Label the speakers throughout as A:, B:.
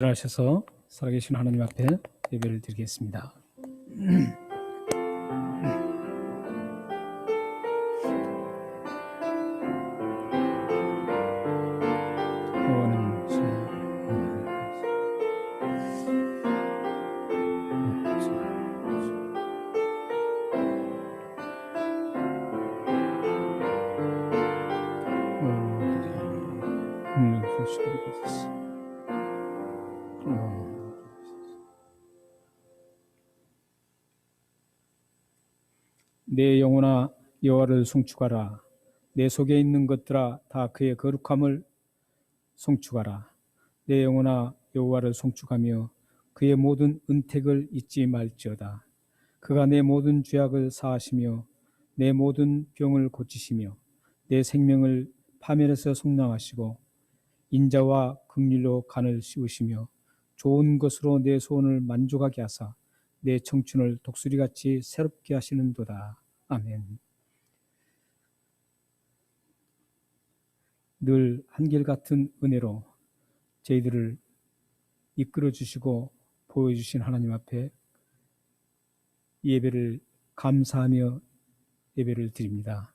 A: 하셔서 살아계신 하나님 앞에 예배를 드리겠습니다. 내 영혼아 여호와를 송축하라. 내 속에 있는 것들아 다 그의 거룩함을 송축하라. 내 영혼아 여호와를 송축하며 그의 모든 은택을 잊지 말지어다. 그가 내 모든 죄악을 사하시며 내 모든 병을 고치시며 내 생명을 파멸에서 속량하시고 인자와 긍휼로 간을 씌우시며 좋은 것으로 내 소원을 만족하게 하사 내 청춘을 독수리같이 새롭게 하시는도다. 아멘. 늘 한결같은 은혜로 저희들을 이끌어 주시고 보여주신 하나님 앞에 예배를 감사하며 예배를 드립니다.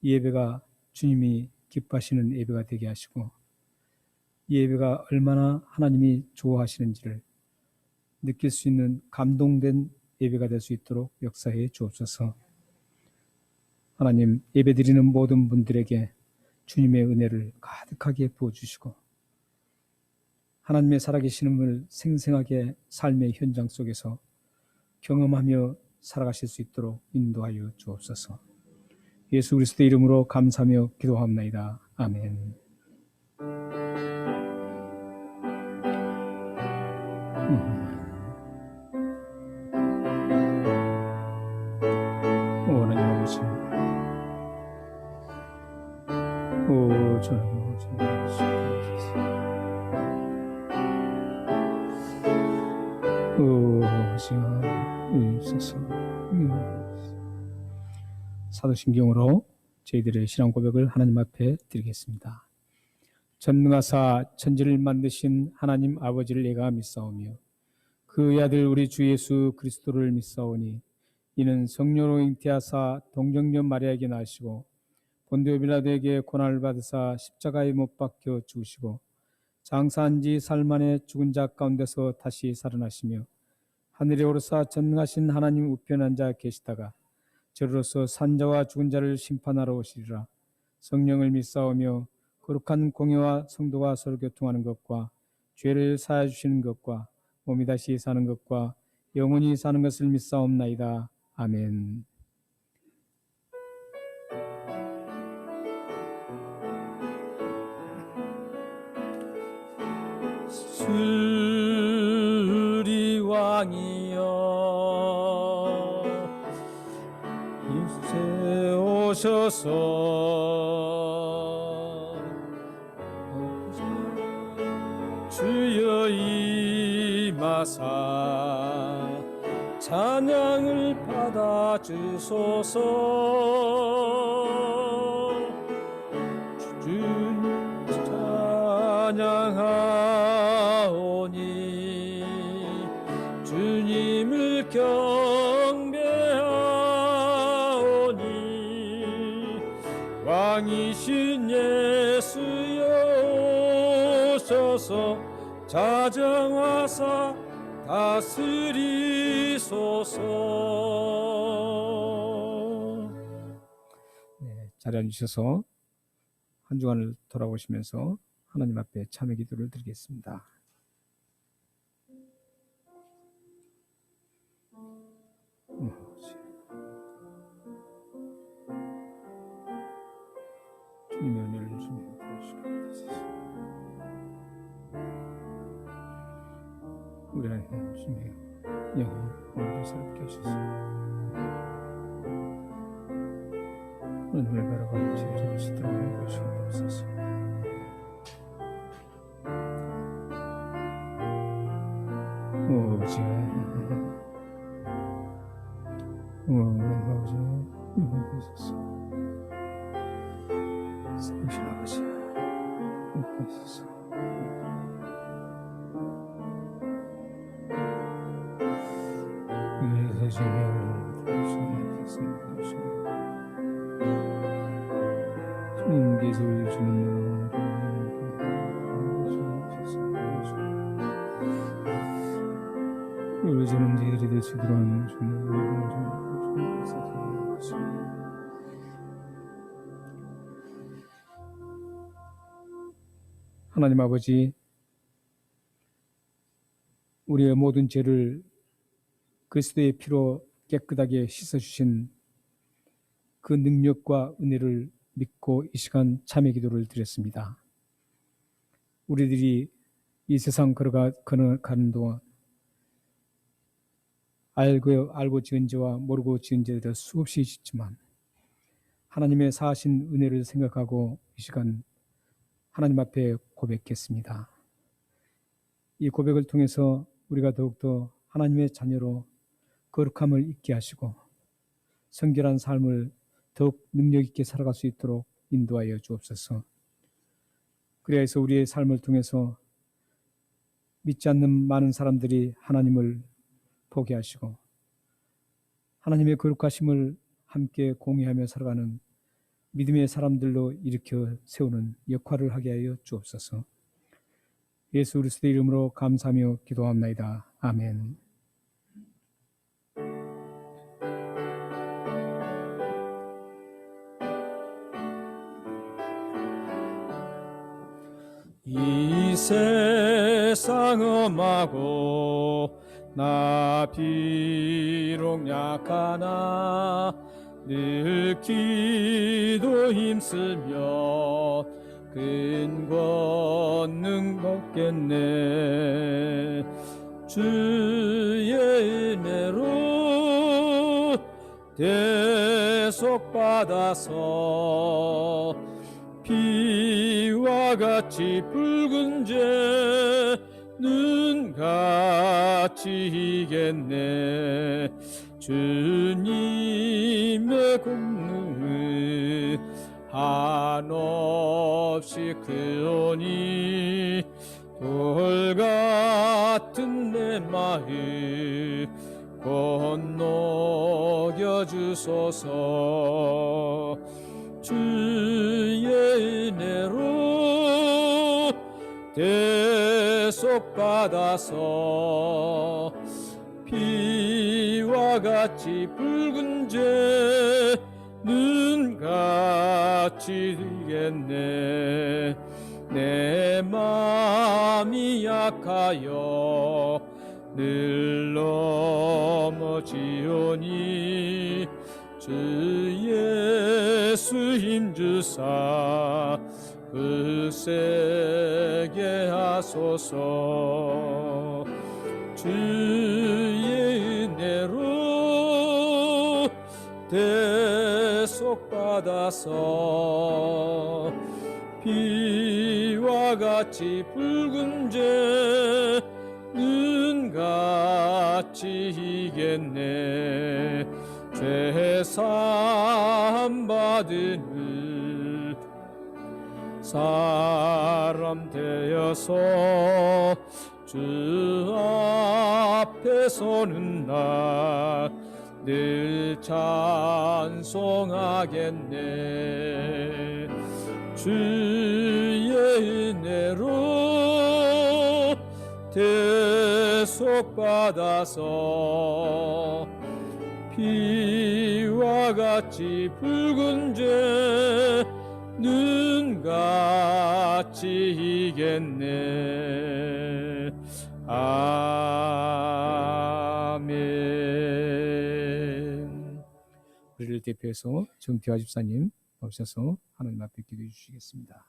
A: 이 예배가 주님이 기뻐하시는 예배가 되게 하시고 이 예배가 얼마나 하나님이 좋아하시는지를 느낄 수 있는 감동된 예배가 될 수 있도록 역사해 주옵소서. 하나님, 예배드리는 모든 분들에게 주님의 은혜를 가득하게 부어주시고 하나님의 살아계시는을 생생하게 삶의 현장 속에서 경험하며 살아가실 수 있도록 인도하여 주옵소서. 예수 그리스도의 이름으로 감사하며 기도합나이다. 아멘. 하나님 아버지, 사도신경으로 저희들의 신앙 고백을 하나님 앞에 드리겠습니다. 전능하사 천지를 만드신 하나님 아버지를 내가 믿사오며 그의 아들 우리 주 예수 그리스도를 믿사오니 이는 성령으로 잉태하사 동정녀 마리아에게 나시고 본디오 빌라도에게 고난을 받으사 십자가에 못 박혀 죽으시고 장사한 지 사흘 만에 죽은 자 가운데서 다시 살아나시며 하늘에 오르사 전능하신 하나님 우편에 앉아 계시다가 저로서 산자와 죽은 자를 심판하러 오시리라. 성령을 믿사오며 거룩한 공회와 성도가 서로 교통하는 것과 죄를 사하여 주시는 것과 몸이 다시 사는 것과 영원히 사는 것을 믿사옵나이다. 아멘. 수리왕이여 이곳에 오셔서 주여 임하사 찬양을 받아 주소서. 주님 찬양하오니 주님을 경배하오니 왕이신 예수여 오셔서 자정하사 다스리소서. 네, 자리에 앉으셔서 한 주간을 돌아보시면서 하나님 앞에 참회 기도를 드리겠습니다. 주님의 은혜를 주시며 우리 하나님 주님의 영혼 오늘도 새롭게 하셔서 오늘 바라봐 주시는 수 있도록 하여 주시옵소서. 오직 아버지 하옵소서. 성신 아버지 하옵소서. 주님께서 주는 저는 저희들이 될 수 있도록 하나님 아버지, 우리의 모든 죄를 그리스도의 피로 깨끗하게 씻어주신 그 능력과 은혜를 믿고 이 시간 참회 기도를 드렸습니다. 우리들이 이 세상 걸어가는 동안 알고 지은 죄와 모르고 지은 죄를 수없이 짓지만 하나님의 사하신 은혜를 생각하고 이 시간 하나님 앞에 고백했습니다. 이 고백을 통해서 우리가 더욱더 하나님의 자녀로 거룩함을 잊게 하시고 성결한 삶을 더욱 능력 있게 살아갈 수 있도록 인도하여 주옵소서. 그래서 우리의 삶을 통해서 믿지 않는 많은 사람들이 하나님을 포기하시고 하나님의 거룩하심을 함께 공유하며 살아가는 믿음의 사람들로 일으켜 세우는 역할을 하게 하여 주옵소서. 예수 그리스도의 이름으로 감사하며 기도합나이다. 아멘. 이 세상 험하고 나 비록 약하나 늘 기도 힘쓰며 큰 권능 받겠네. 주의 은혜로 대속받아서 피와 같이 붉은 죄 눈같이 이겠네. 주님의 공능은 한없이 크오니 돌같은 내 마음 건너겨 주소서. 주의 은혜로 대속받아서 피와 같이 붉은 죄 눈같이 되겠네. 내 마음이 약하여 늘 넘어지오니 주 예수 힘주사 굳세게 하소서. 주의 은혜로 대속받아서 피와 같이 붉은 죄 눈같이 이겠네. 죄사함 받은 사람 되어서 주 앞에 서는 날 늘 찬송하겠네. 주의 은혜로 대속받아서 피와 같이 붉은 죄 눈같이 이겠네. 아멘. 우리를 대표해서 정태화 집사님 나오셔서 하나님 앞에 기도해 주시겠습니다.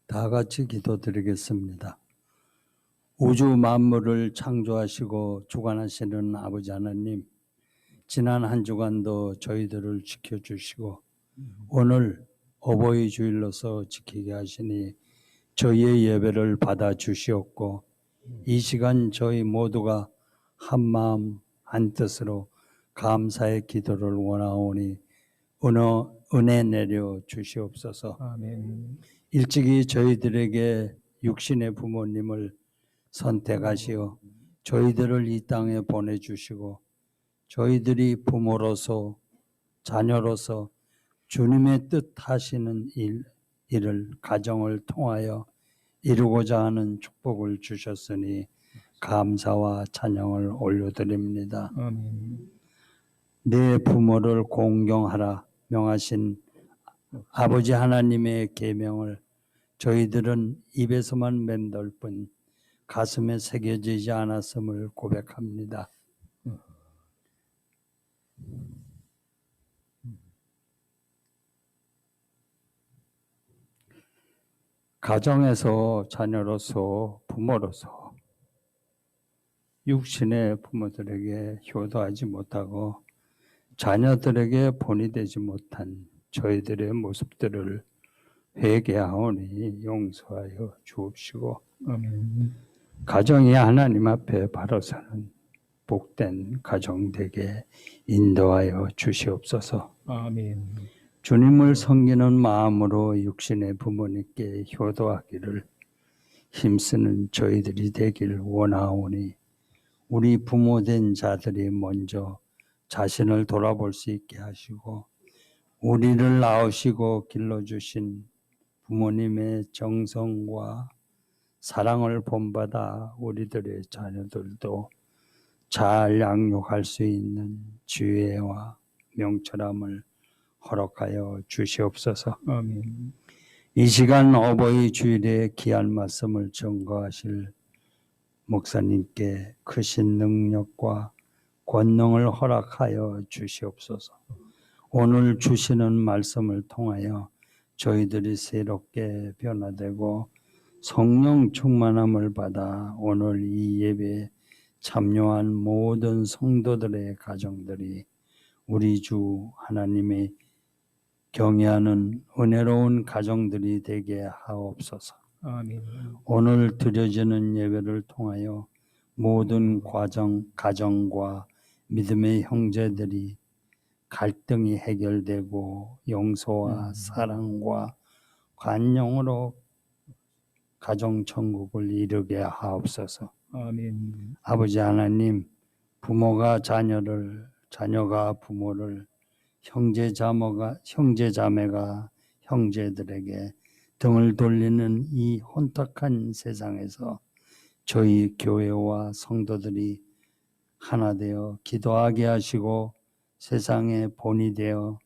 B: 다 같이 기도드리겠습니다. 우주 만물을 창조하시고 주관하시는 아버지 하나님, 지난 한 주간도 저희들을 지켜주시고 오늘 어버이 주일로서 지키게 하시니 저희의 예배를 받아주시옵고 이 시간 저희 모두가 한 마음 한 뜻으로 감사의 기도를 원하오니 은혜 내려 주시옵소서.
A: 아멘.
B: 일찍이 저희들에게 육신의 부모님을 선택하시어 저희들을 이 땅에 보내주시고 저희들이 부모로서 자녀로서 주님의 뜻 하시는 일을 가정을 통하여 이루고자 하는 축복을 주셨으니 감사와 찬양을 올려드립니다.
A: 아멘.
B: 내 부모를 공경하라 명하신 아버지 하나님의 계명을 저희들은 입에서만 맴돌 뿐 가슴에 새겨지지 않았음을 고백합니다. 가정에서 자녀로서 부모로서 육신의 부모들에게 효도하지 못하고 자녀들에게 본이 되지 못한 저희들의 모습들을 회개하오니 용서하여 주옵시고
A: 아멘.
B: 가정이 하나님 앞에 바로 서는 복된 가정 되게 인도하여 주시옵소서.
A: 아멘.
B: 주님을 섬기는 마음으로 육신의 부모님께 효도하기를 힘쓰는 저희들이 되길 원하오니 우리 부모된 자들이 먼저 자신을 돌아볼 수 있게 하시고 우리를 낳으시고 길러주신 부모님의 정성과 사랑을 본받아 우리들의 자녀들도 잘 양육할 수 있는 지혜와 명철함을 허락하여 주시옵소서.
A: 아멘.
B: 이 시간 어버이 주일에 귀한 말씀을 전거하실 목사님께 크신 능력과 권능을 허락하여 주시옵소서. 오늘 주시는 말씀을 통하여 저희들이 새롭게 변화되고 성령 충만함을 받아 오늘 이 예배에 참여한 모든 성도들의 가정들이 우리 주 하나님의 경외하는 은혜로운 가정들이 되게 하옵소서.
A: 아멘.
B: 오늘 드려지는 예배를 통하여 모든 가정과 믿음의 형제들이 갈등이 해결되고 용서와 사랑과 관용으로 가정 천국을 이루게 하옵소서.
A: 아멘.
B: 아버지 하나님, 부모가 자녀를, 자녀가 부모를, 형제자매가 형제들에게 등을 돌리는 이 혼탁한 세상에서 저희 교회와 성도들이 하나 되어 기도하게 하시고 세상의 본이 되어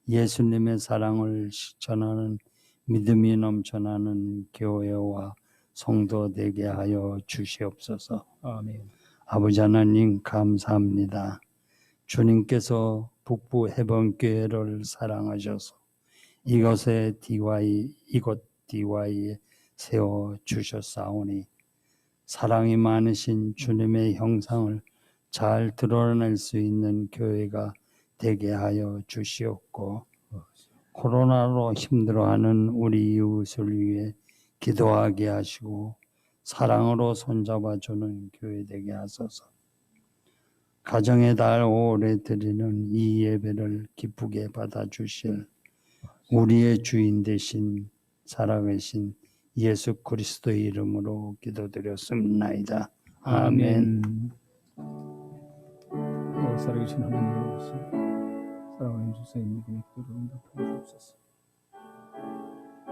B: 예수님의 사랑을 실천하는 믿음이 넘쳐나는 교회와 성도 되게 하여 주시옵소서.
A: 아멘.
B: 아버지 하나님 감사합니다. 주님께서 북부 해변교회를 사랑하셔서 이곳 DY에 세워 주셨사오니 사랑이 많으신 주님의 형상을 잘 드러낼 수 있는 교회가 되게 하여 주시옵고 코로나로 힘들어하는 우리 이웃을 위해 기도하게 하시고 사랑으로 손잡아주는 교회 되게 하소서. 가정의 달 5월에 드리는 이 예배를 기쁘게 받아주실 우리의 주인 되신 살아계신 예수 그리스도의 이름으로 기도드렸습니다. 아멘.
A: 살아계신 하나님 아버지, 사랑하는 주사의 믿음의 기도를 응답하여 주옵소서.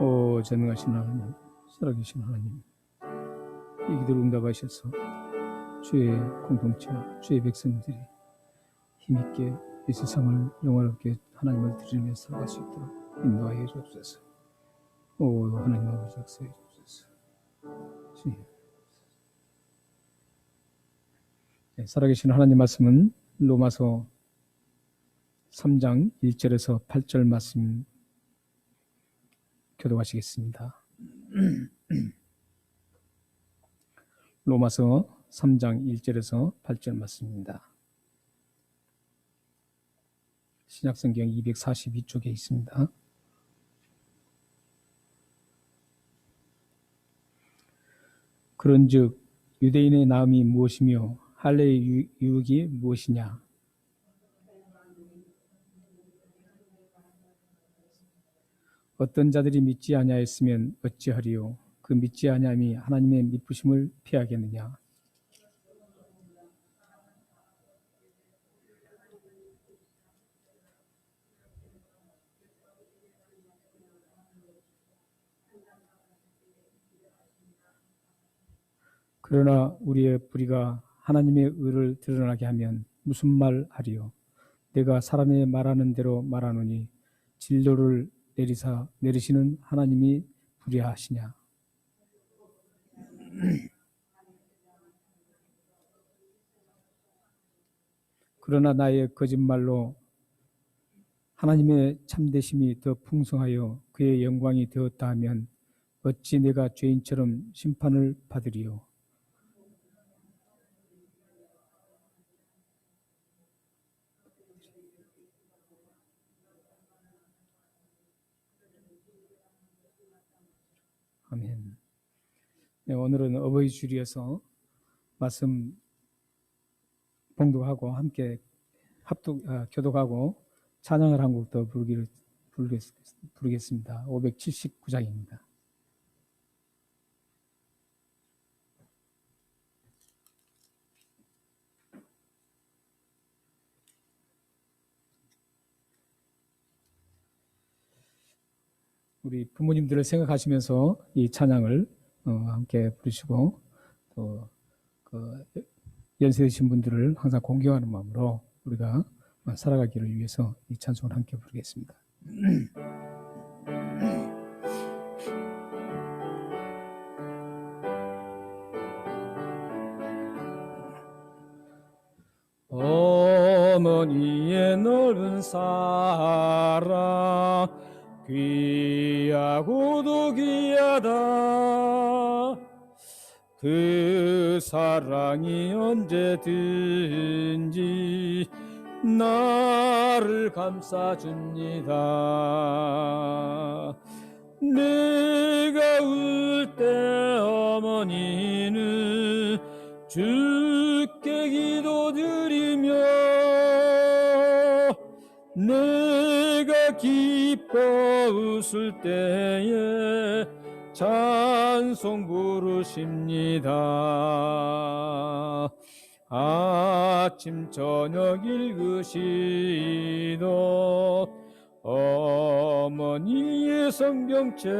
A: 오 전능하신 하나님, 살아계신 하나님, 이 기도를 응답하셔서 주의 공동체와 주의 백성들이 힘있게 이 세상을 영화롭게 하나님을 드리며 살아갈 수 있도록 인도하여 주옵소서. 오 하나님 아버지 역사해 주옵소서. 주님. 네, 살아계신 하나님 말씀은 로마서 3장 1절에서 8절 말씀 교독하시겠습니다. 로마서 3장 1절에서 8절 말씀입니다. 신약성경 242쪽에 있습니다. 그런즉 유대인의 나음이 무엇이며 할례의 유익이 무엇이냐? 어떤 자들이 믿지 아니하였으면 어찌하리요? 그 믿지 아니함이 하나님의 미쁘심을 피하겠느냐? 그러나 우리의 불의가 하나님의 의를 드러나게 하면 무슨 말 하리요? 내가 사람의 말하는 대로 말하노니 진로를 내리시는 하나님이 불의하시냐? 그러나 나의 거짓말로 하나님의 참되심이 더 풍성하여 그의 영광이 되었다 하면 어찌 내가 죄인처럼 심판을 받으리요? 아멘. 네, 오늘은 어버이 주일이어서 말씀 봉독하고 함께 교독하고 찬양을 한 곡 더 부르겠습니다. 579장입니다. 우리 부모님들을 생각하시면서 이 찬양을 함께 부르시고 또 연세 드신 분들을 항상 공경하는 마음으로 우리가 살아가기를 위해서 이 찬송을 함께 부르겠습니다. 어머니의 넓은 사랑 귀하고도 귀하다. 그 사랑이 언제든지 나를 감싸줍니다. 내가 울 때 어머니는 주께 기도드리며 내가 기뻐 웃을 때에 찬송 부르십니다. 아침 저녁 읽으시던 어머니의 성경책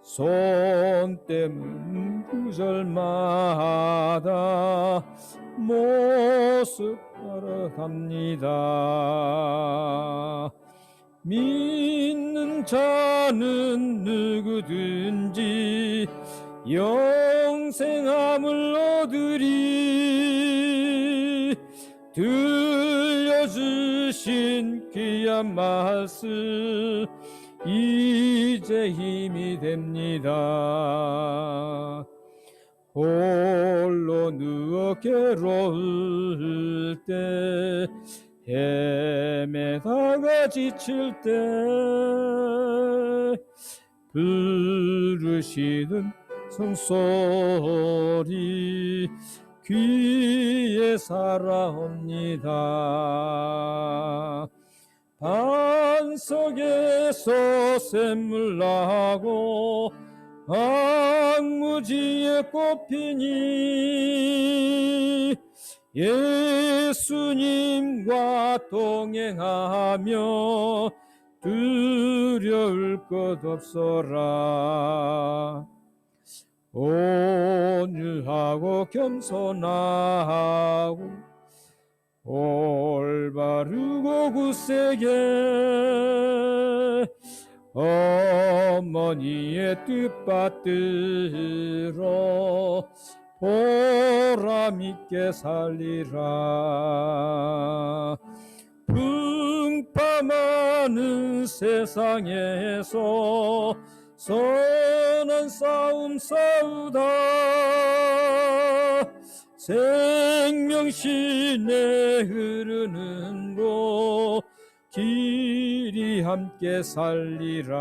A: 손때문 구절마다 모습 알아갑니다. 믿는 자는 누구든지 영생함을 얻으리. 들려주신 귀한 말씀 이제 힘이 됩니다. 홀로 누워 괴로울 때 헤매다가 지칠 때 부르시는 성소리 귀에 살아옵니다. 반석에서 샘물 나고 악무지에 꽃피니 예수님과 동행하며 두려울 것 없어라. 온유하고 겸손하고 올바르고 굳세게 어머니의 뜻받들어 보람 있게 살리라. 풍파많은 세상에서 선한 싸움 싸우다 생명신에 흐르는 곳 길이 함께 살리라.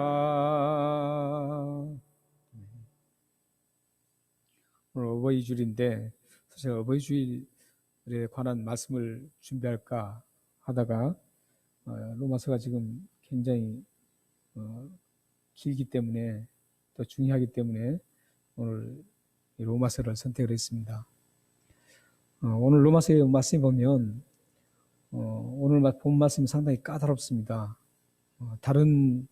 A: 오늘 어버이 줄인데 사실 어버이 주일에 관한 말씀을 준비할까 하다가 로마서가 지금 굉장히 길기 때문에 또 중요하기 때문에 오늘 이 로마서를 선택을 했습니다. 오늘 로마서의 말씀을 보면 오늘 본 말씀이 상당히 까다롭습니다. 다른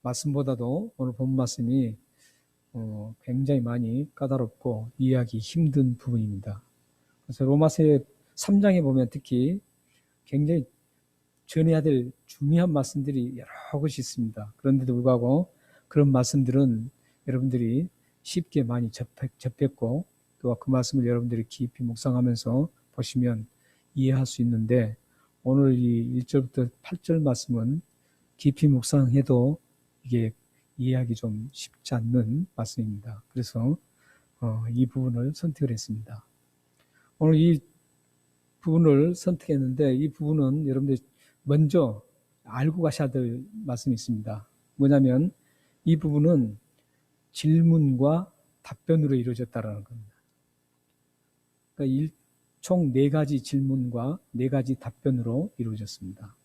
A: 말씀보다도 오늘 본 말씀이 굉장히 많이 까다롭고 이해하기 힘든 부분입니다. 그래서 로마서의 3장에 보면 특히 굉장히 전해야 될 중요한 말씀들이 여러 것이 있습니다. 그런데도 불구하고 그런 말씀들은 여러분들이 쉽게 많이 접했고 또 그 말씀을 여러분들이 깊이 묵상하면서 보시면 이해할 수 있는데 오늘 이 1절부터 8절 말씀은 깊이 묵상해도 이게 이해하기 좀 쉽지 않는 말씀입니다. 그래서 이 부분을 선택을 했습니다. 오늘 이 부분을 선택했는데 이 부분은 여러분들이 먼저 알고 가셔야 될 말씀이 있습니다. 뭐냐면 이 부분은 질문과 답변으로 이루어졌다는 겁니다. 그러니까 총 4가지 질문과 4가지 답변으로 이루어졌습니다.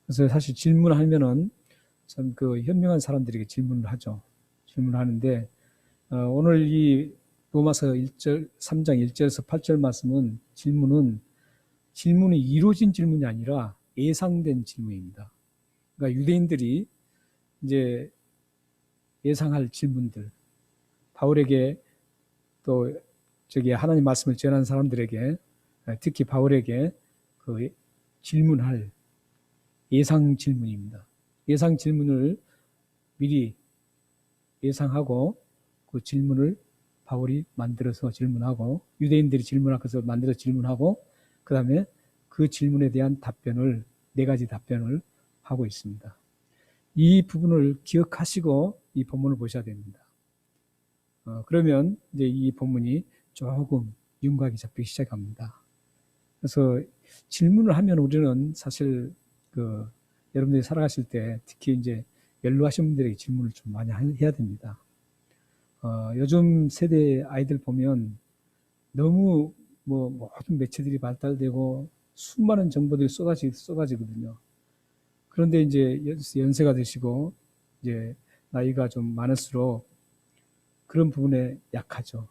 A: 그래서 사실 질문하면은 참 그 현명한 사람들에게 질문을 하죠. 질문을 하는데 오늘 이 로마서 3장 1절에서 8절 말씀은 질문이 이루어진 질문이 아니라 예상된 질문입니다. 그러니까 유대인들이 이제 예상할 질문들, 바울에게 또 하나님 말씀을 전하는 사람들에게 특히 바울에게 그 질문할 예상 질문입니다. 예상 질문을 미리 예상하고 그 질문을 바울이 만들어서 질문하고 유대인들이 질문할 것을 만들어서 질문하고 그 다음에 그 질문에 대한 답변을 4가지 답변을 하고 있습니다. 이 부분을 기억하시고 이 본문을 보셔야 됩니다. 그러면 이제 이 본문이 조금 윤곽이 잡히기 시작합니다. 그래서 질문을 하면 우리는 사실 여러분들이 살아가실 때 특히 이제 연로하신 분들에게 질문을 좀 많이 해야 됩니다. 요즘 세대 아이들 보면 너무 모든 매체들이 발달되고 수많은 정보들이 쏟아지거든요. 그런데 이제 연세가 드시고 이제 나이가 좀 많을수록 그런 부분에 약하죠.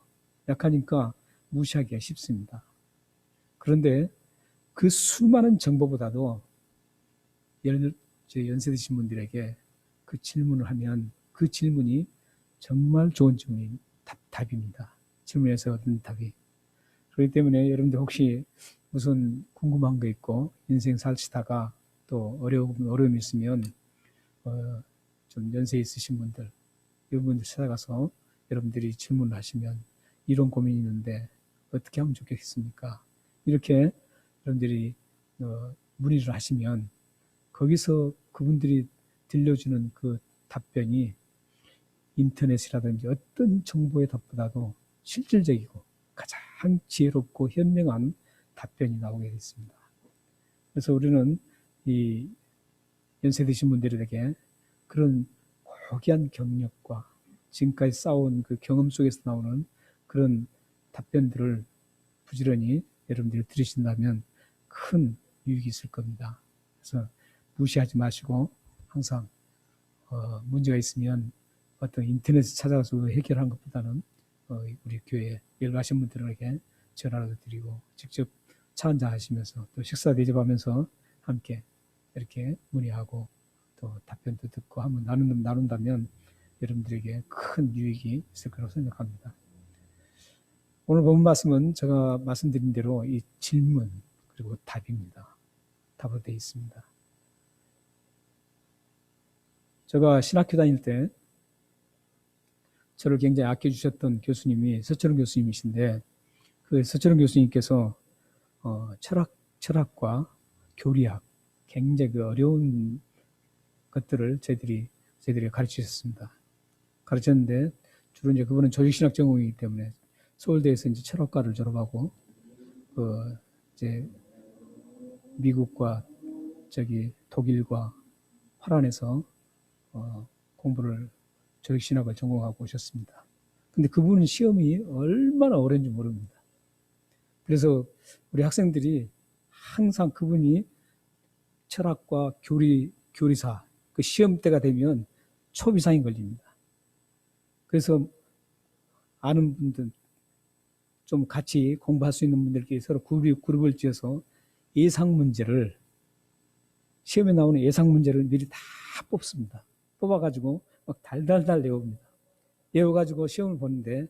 A: 약하니까 무시하기가 쉽습니다. 그런데 그 수많은 정보보다도 연세 드신 분들에게 그 질문을 하면 그 질문이 정말 좋은 질문이 답입니다. 질문에서 얻은 답이. 그렇기 때문에 여러분들 혹시 무슨 궁금한 거 있고 인생 살시다가 또 어려움이 있으면 좀 연세 있으신 분들 이런 분들 찾아가서 여러분들이 질문을 하시면 이런 고민이 있는데 어떻게 하면 좋겠습니까? 이렇게 여러분들이 문의를 하시면 거기서 그분들이 들려주는 그 답변이 인터넷이라든지 어떤 정보의 답보다도 실질적이고 가장 지혜롭고 현명한 답변이 나오게 됐습니다. 그래서 우리는 이 연세 드신 분들에게 그런 고귀한 경력과 지금까지 쌓아온 그 경험 속에서 나오는 그런 답변들을 부지런히 여러분들이 들으신다면 큰 유익이 있을 겁니다. 그래서 무시하지 마시고 항상 문제가 있으면 어떤 인터넷에 찾아가서 해결하는 것보다는 우리 교회 연락하신 분들에게 전화라도 드리고 직접 차 한잔 하시면서 또 식사 대접하면서 함께 이렇게 문의하고 또 답변도 듣고 한번 나눈다면 여러분들에게 큰 유익이 있을 거라고 생각합니다. 오늘 본 말씀은 제가 말씀드린 대로 이 질문 그리고 답입니다. 답으로 되어 있습니다. 제가 신학교 다닐 때 저를 굉장히 아껴주셨던 교수님이 서철원 교수님이신데 그 서철원 교수님께서 철학과 교리학 굉장히 그 어려운 것들을 저희들이 가르치셨습니다. 가르쳤는데 주로 이제 그분은 조직신학 전공이기 때문에 서울대에서 이제 철학과를 졸업하고 이제 미국과 독일과 화란에서 공부를 조직신학을 전공하고 오셨습니다. 근데 그분은 시험이 얼마나 어려운지 모릅니다. 그래서 우리 학생들이 항상 그분이 철학과 교리사 그 시험 때가 되면 초비상이 걸립니다. 그래서 아는 분들 좀 같이 공부할 수 있는 분들끼리 서로 그룹을 지어서 예상 문제를 시험에 나오는 예상 문제를 미리 다 뽑습니다. 뽑아가지고 막 달달달 외웁니다. 외워가지고 시험을 보는데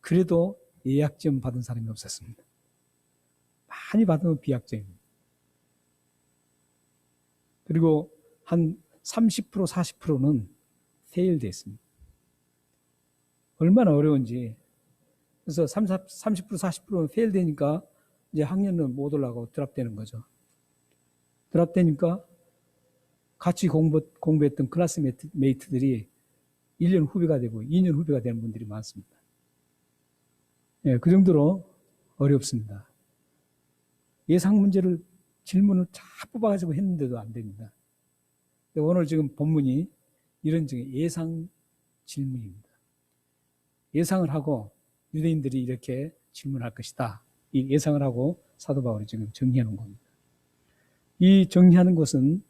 A: 그래도 예약점 받은 사람이 없었습니다. 많이 받으면 비약점입니다. 그리고 한 30% 40%는 페일돼 있습니다. 얼마나 어려운지. 그래서 30% 40%는 페일되니까 이제 학년은 못 올라가고 드랍되는 거죠. 드랍되니까 같이 공부했던 클래스메이트들이 1년 후배가 되고 2년 후배가 되는 분들이 많습니다. 예, 그 정도로 어렵습니다. 예상 문제를 질문을 다 뽑아가지고 했는데도 안 됩니다. 오늘 지금 본문이 이런 중에 예상 질문입니다. 예상을 하고 유대인들이 이렇게 질문할 것이다. 이 예상을 하고 사도 바울이 지금 정리해 놓은 겁니다. 이 정리하는 것은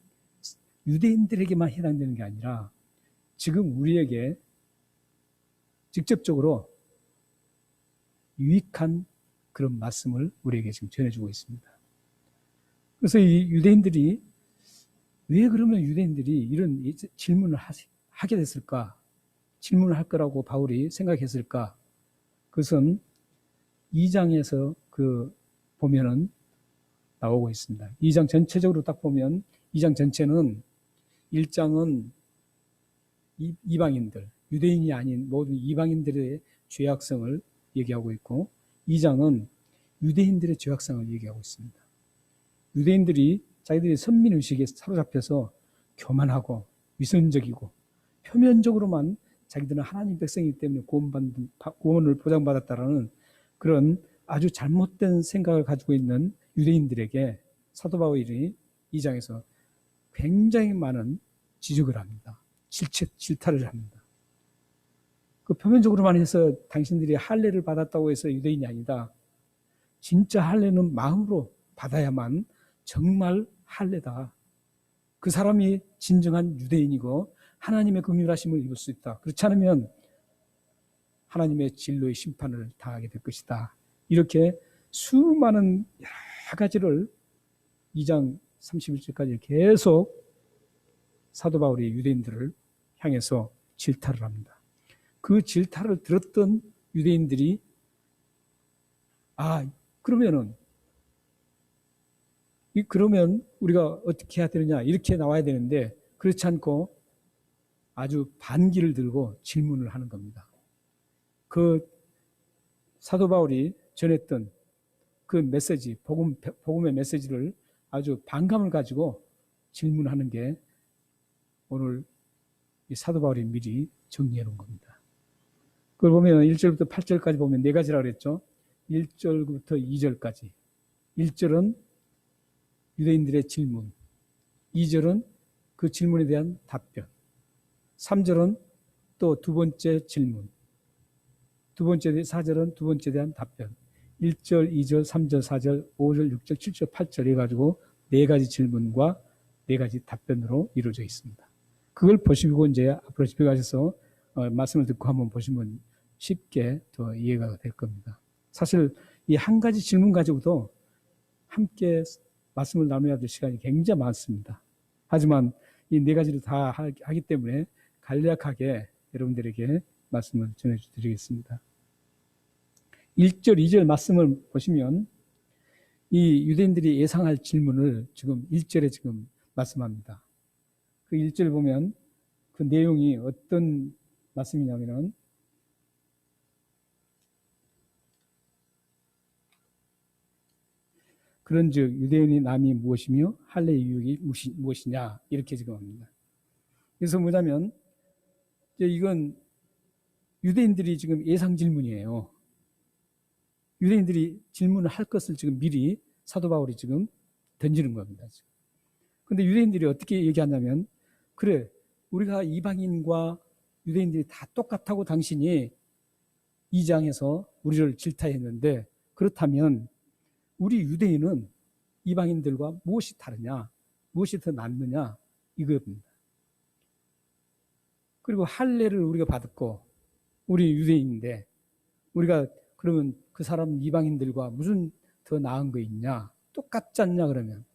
A: 유대인들에게만 해당되는 게 아니라 지금 우리에게 직접적으로 유익한 그런 말씀을 우리에게 지금 전해주고 있습니다. 그래서 이 유대인들이 왜 그러면 유대인들이 이런 질문을 하게 됐을까? 질문을 할 거라고 바울이 생각했을까? 그것은 2장에서 보면은 나오고 있습니다. 2장 전체적으로 딱 보면 2장 전체는 1장은 이방인들, 유대인이 아닌 모든 이방인들의 죄악성을 얘기하고 있고 2장은 유대인들의 죄악성을 얘기하고 있습니다. 유대인들이 자기들이 선민의식에 사로잡혀서 교만하고 위선적이고 표면적으로만 자기들은 하나님 백성이기 때문에 구원을 보장받았다라는 그런 아주 잘못된 생각을 가지고 있는 유대인들에게 사도 바울이 2장에서 굉장히 많은 지적을 합니다. 질타를 합니다. 그 표면적으로만 해서 당신들이 할례를 받았다고 해서 유대인이 아니다. 진짜 할례는 마음으로 받아야만 정말 할례다. 그 사람이 진정한 유대인이고 하나님의 긍휼하심을 입을 수 있다. 그렇지 않으면 하나님의 진로의 심판을 당하게 될 것이다. 이렇게 수많은 여러 가지를 2장 31절까지 계속 사도 바울이 유대인들을 향해서 질타를 합니다. 그 질타를 들었던 유대인들이 그러면 우리가 어떻게 해야 되느냐 이렇게 나와야 되는데 그렇지 않고 아주 반기를 들고 질문을 하는 겁니다. 그 사도 바울이 전했던 그 메시지, 복음의 메시지를 아주 반감을 가지고 질문하는 게 오늘 이 사도 바울이 미리 정리해 놓은 겁니다. 그걸 보면 1절부터 8절까지 보면 네 가지라고 그랬죠. 1절부터 2절까지. 1절은 유대인들의 질문, 2절은 그 질문에 대한 답변, 3절은 또 두 번째 질문, 4절은 두 번째에 대한 답변, 1절, 2절, 3절, 4절, 5절, 6절, 7절, 8절 해가지고 네 가지 질문과 네 가지 답변으로 이루어져 있습니다. 그걸 보시고 이제 앞으로 집에 가셔서 말씀을 듣고 한번 보시면 쉽게 더 이해가 될 겁니다. 사실 이 한 가지 질문 가지고도 함께 말씀을 나눠야 될 시간이 굉장히 많습니다. 하지만 이 네 가지를 다 하기 때문에 간략하게 여러분들에게 말씀을 전해드리겠습니다. 1절, 2절 말씀을 보시면 이 유대인들이 예상할 질문을 지금 1절에 지금 말씀합니다. 그 1절 보면 그 내용이 어떤 말씀이냐면은 그런즉 유대인의 남이 무엇이며 할례의 유익이 무엇이냐 이렇게 지금 합니다. 그래서 뭐냐면 이건 유대인들이 지금 예상 질문이에요. 유대인들이 질문을 할 것을 지금 미리 사도 바울이 지금 던지는 겁니다. 그런데 유대인들이 어떻게 얘기하냐면 그래 우리가 이방인과 유대인들이 다 똑같다고 당신이 2장에서 우리를 질타했는데 그렇다면 우리 유대인은 이방인들과 무엇이 다르냐, 무엇이 더 낫느냐, 이겁니다. 그리고 할례를 우리가 받았고 우리 유대인인데 우리가 그러면 그 사람 이방인들과 무슨 더 나은 거 있냐, 똑같지 않냐. 그러면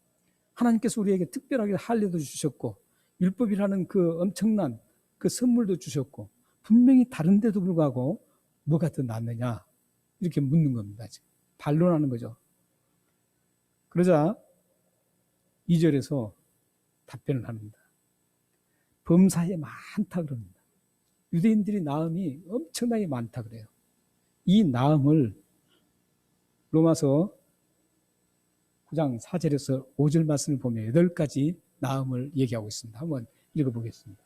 A: 하나님께서 우리에게 특별하게 할례도 주셨고 율법이라는 그 엄청난 그 선물도 주셨고 분명히 다른데도 불구하고 뭐가 더 낫느냐, 이렇게 묻는 겁니다. 지금 반론하는 거죠. 그러자 2절에서 답변을 합니다. 범사에 많다 그럽니다. 유대인들이 나음이 엄청나게 많다 그래요. 이 나음을 로마서 9장 4절에서 5절 말씀을 보면 8가지 나음을 얘기하고 있습니다. 한번 읽어보겠습니다.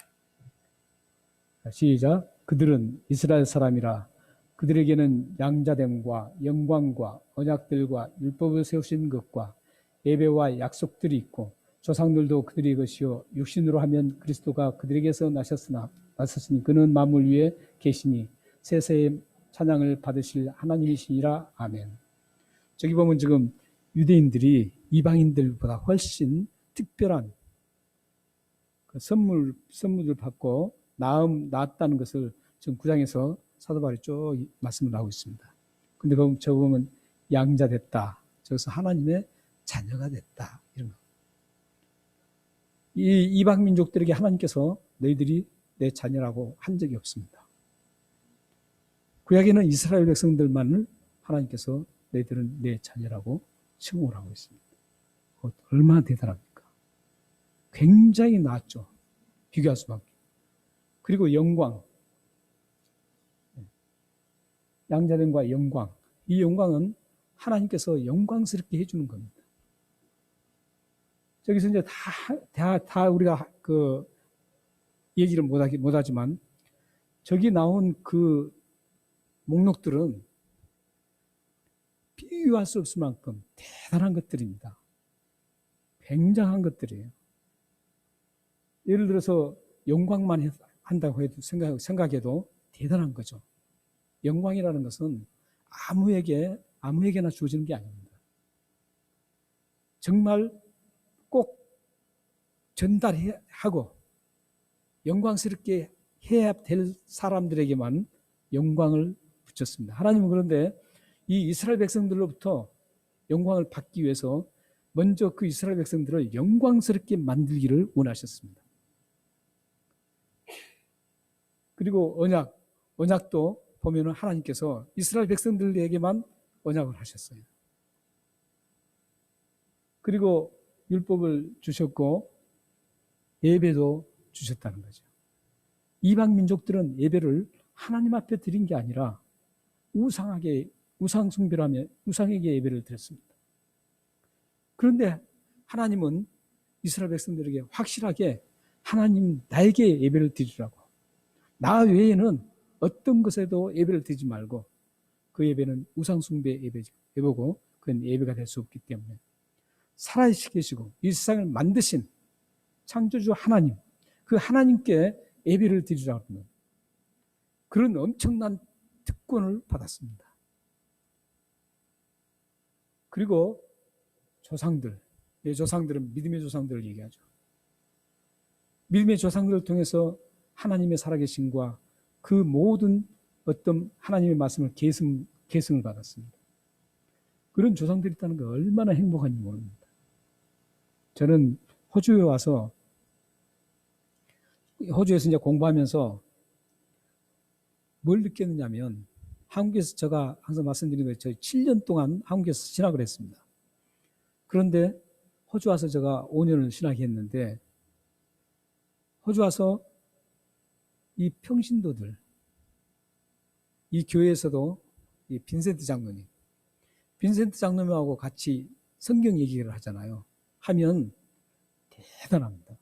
A: 시작. 그들은 이스라엘 사람이라 그들에게는 양자됨과 영광과 언약들과 율법을 세우신 것과 예배와 약속들이 있고 조상들도 그들의 것이요 육신으로 하면 그리스도가 그들에게서 나셨으니 그는 만물 위에 계시니 세세의 찬양을 받으실 하나님이시니라. 아멘. 저기 보면 지금 유대인들이 이방인들보다 훨씬 특별한 그 선물을 받고 나았다는 것을 지금 9장에서 사도 바울이 쭉 말씀을 하고 있습니다. 근데 저 보면 양자 됐다, 저기서 하나님의 자녀가 됐다, 이런 거. 이 이방 민족들에게 하나님께서 너희들이 내 자녀라고 한 적이 없습니다. 구약에는 이스라엘 백성들만을 하나님께서 너희들은 내 자녀라고 칭호를 하고 있습니다. 얼마나 대단합니까? 굉장히 낮죠. 비교할 수밖에. 그리고 영광, 양자됨과 영광, 이 영광은 하나님께서 영광스럽게 해주는 겁니다. 저기서 이제 다 우리가 그 얘기를 못하지만 저기 나온 그 목록들은 비교할 수 없을 만큼 대단한 것들입니다. 굉장한 것들이에요. 예를 들어서 영광만 한다고 해도 생각해도 대단한 거죠. 영광이라는 것은 아무에게나 주어지는 게 아닙니다. 정말 꼭 전달하고 영광스럽게 해야 될 사람들에게만 영광을 붙였습니다. 하나님은 그런데 이 이스라엘 백성들로부터 영광을 받기 위해서 먼저 그 이스라엘 백성들을 영광스럽게 만들기를 원하셨습니다. 그리고 언약도 보면은 하나님께서 이스라엘 백성들에게만 언약을 하셨어요. 그리고 율법을 주셨고 예배도 주셨다는 거죠. 이방 민족들은 예배를 하나님 앞에 드린 게 아니라 우상 숭배라며 우상에게 예배를 드렸습니다. 그런데 하나님은 이스라엘 백성들에게 확실하게 하나님 나에게 예배를 드리라고, 나 외에는 어떤 것에도 예배를 드리지 말고 그 예배는 우상 숭배 예배고 그건 예배가 될 수 없기 때문에 살아계시고 이 세상을 만드신 창조주 하나님, 그 하나님께 예배를 드리라고 하는 그런 엄청난 특권을 받았습니다. 그리고 조상들은 믿음의 조상들을 얘기하죠. 믿음의 조상들을 통해서 하나님의 살아계심과 그 모든 어떤 하나님의 말씀을 계승을 받았습니다. 그런 조상들이 있다는 게 얼마나 행복한지 모릅니다. 저는 호주에 와서 호주에서 이제 공부하면서 뭘 느꼈느냐면, 한국에서 제가 항상 말씀드리는 거예요. 저희 7년 동안 한국에서 신학을 했습니다. 그런데 호주 와서 제가 5년을 신학했는데, 호주 와서 이 평신도들, 이 교회에서도 이 빈센트 장로님하고 같이 성경 얘기를 하잖아요. 하면 대단합니다.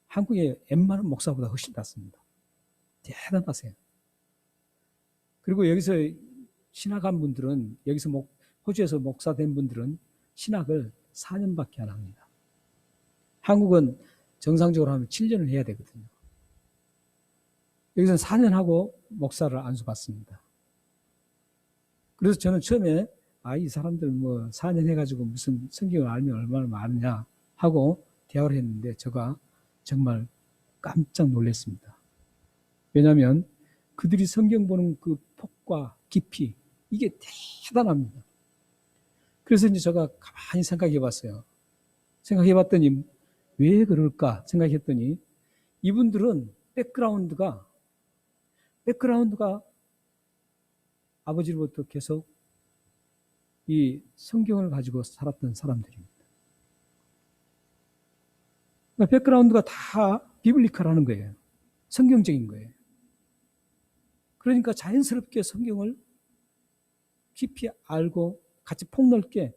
A: 한국의 웬만한 목사보다 훨씬 낫습니다. 대단하세요. 그리고 여기서 신학한 분들은, 여기서 호주에서 목사 된 분들은 신학을 4년밖에 안 합니다. 한국은 정상적으로 하면 7년을 해야 되거든요. 여기서는 4년 하고 목사를 안수받습니다. 그래서 저는 처음에 이 사람들 뭐 4년 해가지고 무슨 성경을 알면 얼마나 많으냐 하고 대화를 했는데 제가 정말 깜짝 놀랐습니다. 왜냐하면 그들이 성경 보는 그 폭과 깊이 이게 대단합니다. 그래서 이제 제가 가만히 생각해 봤어요. 생각해 봤더니 왜 그럴까 생각했더니 이분들은 백그라운드가 아버지로부터 계속 이 성경을 가지고 살았던 사람들입니다. 그러니까 백그라운드가 다 비블리컬하는 거예요. 성경적인 거예요. 그러니까 자연스럽게 성경을 깊이 알고 같이 폭넓게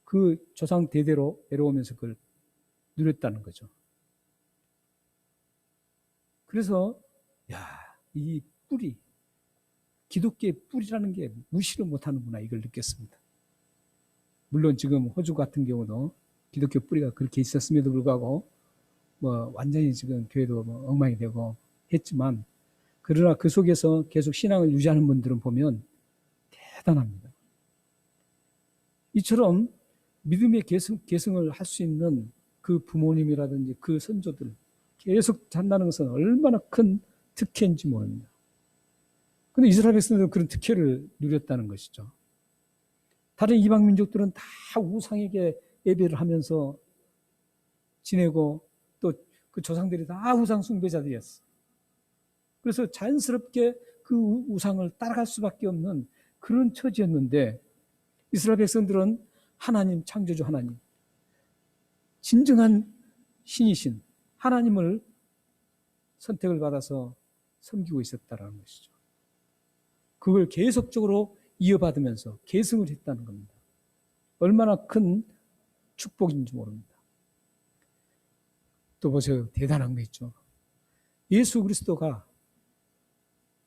A: 그 조상 대대로 내려오면서 그걸 누렸다는 거죠. 그래서 이 뿌리, 기독교의 뿌리라는 게 무시를 못하는구나 이걸 느꼈습니다. 물론 지금 호주 같은 경우도 기독교 뿌리가 그렇게 있었음에도 불구하고 뭐 완전히 지금 교회도 뭐 엉망이 되고 했지만 그러나 그 속에서 계속 신앙을 유지하는 분들은 보면 대단합니다. 이처럼 믿음의 계승을 할 수 있는 그 부모님이라든지 그 선조들 계속 잔다는 것은 얼마나 큰 특혜인지 모릅니다. 그런데 이스라엘 백성들은 그런 특혜를 누렸다는 것이죠. 다른 이방 민족들은 다 우상에게 예배를 하면서 지내고 또 그 조상들이 다 우상 숭배자들이었어. 그래서 자연스럽게 그 우상을 따라갈 수밖에 없는 그런 처지였는데 이스라엘 백성들은 하나님, 창조주 하나님, 진정한 신이신 하나님을 선택을 받아서 섬기고 있었다는 것이죠. 그걸 계속적으로 이어받으면서 계승을 했다는 겁니다. 얼마나 큰 축복인지 모릅니다. 또 보세요. 대단한 거 있죠. 예수 그리스도가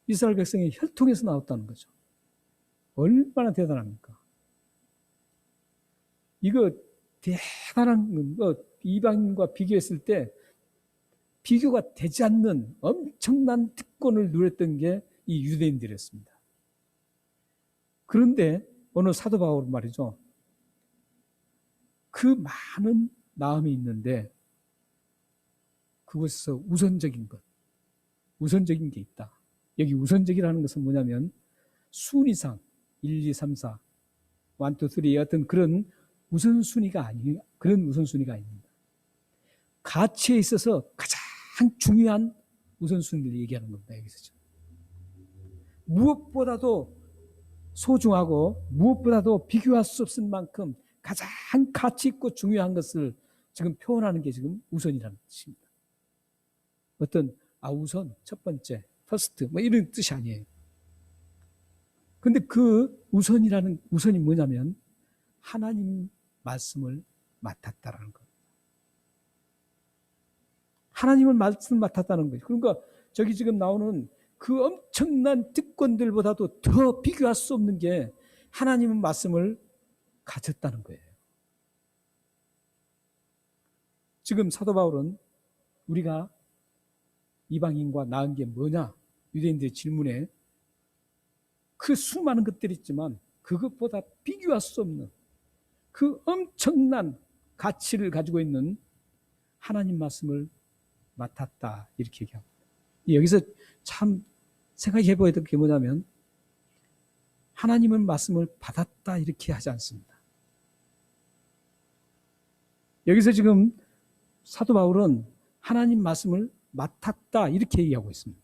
A: 이스라엘 백성의 혈통에서 나왔다는 거죠. 얼마나 대단합니까? 이거 대단한 거 이방인과 비교했을 때 비교가 되지 않는 엄청난 특권을 누렸던 게 이 유대인들이었습니다. 그런데 오늘 사도 바울은 말이죠. 그 많은 마음이 있는데 그것에서 우선적인 게 있다. 여기 우선적이라는 것은 뭐냐면 순위상 1, 2, 3, 4, 1, 2, 3 어떤 그런 우선순위가 아닙니다. 가치에 있어서 가장 중요한 우선순위를 얘기하는 겁니다. 여기서 무엇보다도 소중하고 무엇보다도 비교할 수 없을 만큼 가장 가치 있고 중요한 것을 지금 표현하는 게 지금 우선이라는 뜻입니다. 어떤 우선, 첫 번째, 퍼스트 뭐 이런 뜻이 아니에요. 근데 그 우선이 뭐냐면 하나님 말씀을 맡았다라는 겁니다. 하나님을 말씀을 맡았다는 거예요. 그러니까 저기 지금 나오는 그 엄청난 특권들보다도 더 비교할 수 없는 게 하나님의 말씀을 가졌다는 거예요. 지금 사도 바울은 우리가 이방인과 나은 게 뭐냐? 유대인들의 질문에 그 수많은 것들이 있지만 그것보다 비교할 수 없는 그 엄청난 가치를 가지고 있는 하나님 말씀을 맡았다 이렇게 얘기합니다. 여기서 참 생각해 봐야 될 게 뭐냐면 하나님의 말씀을 받았다 이렇게 하지 않습니다. 여기서 지금 사도 바울은 하나님 말씀을 맡았다 이렇게 얘기하고 있습니다.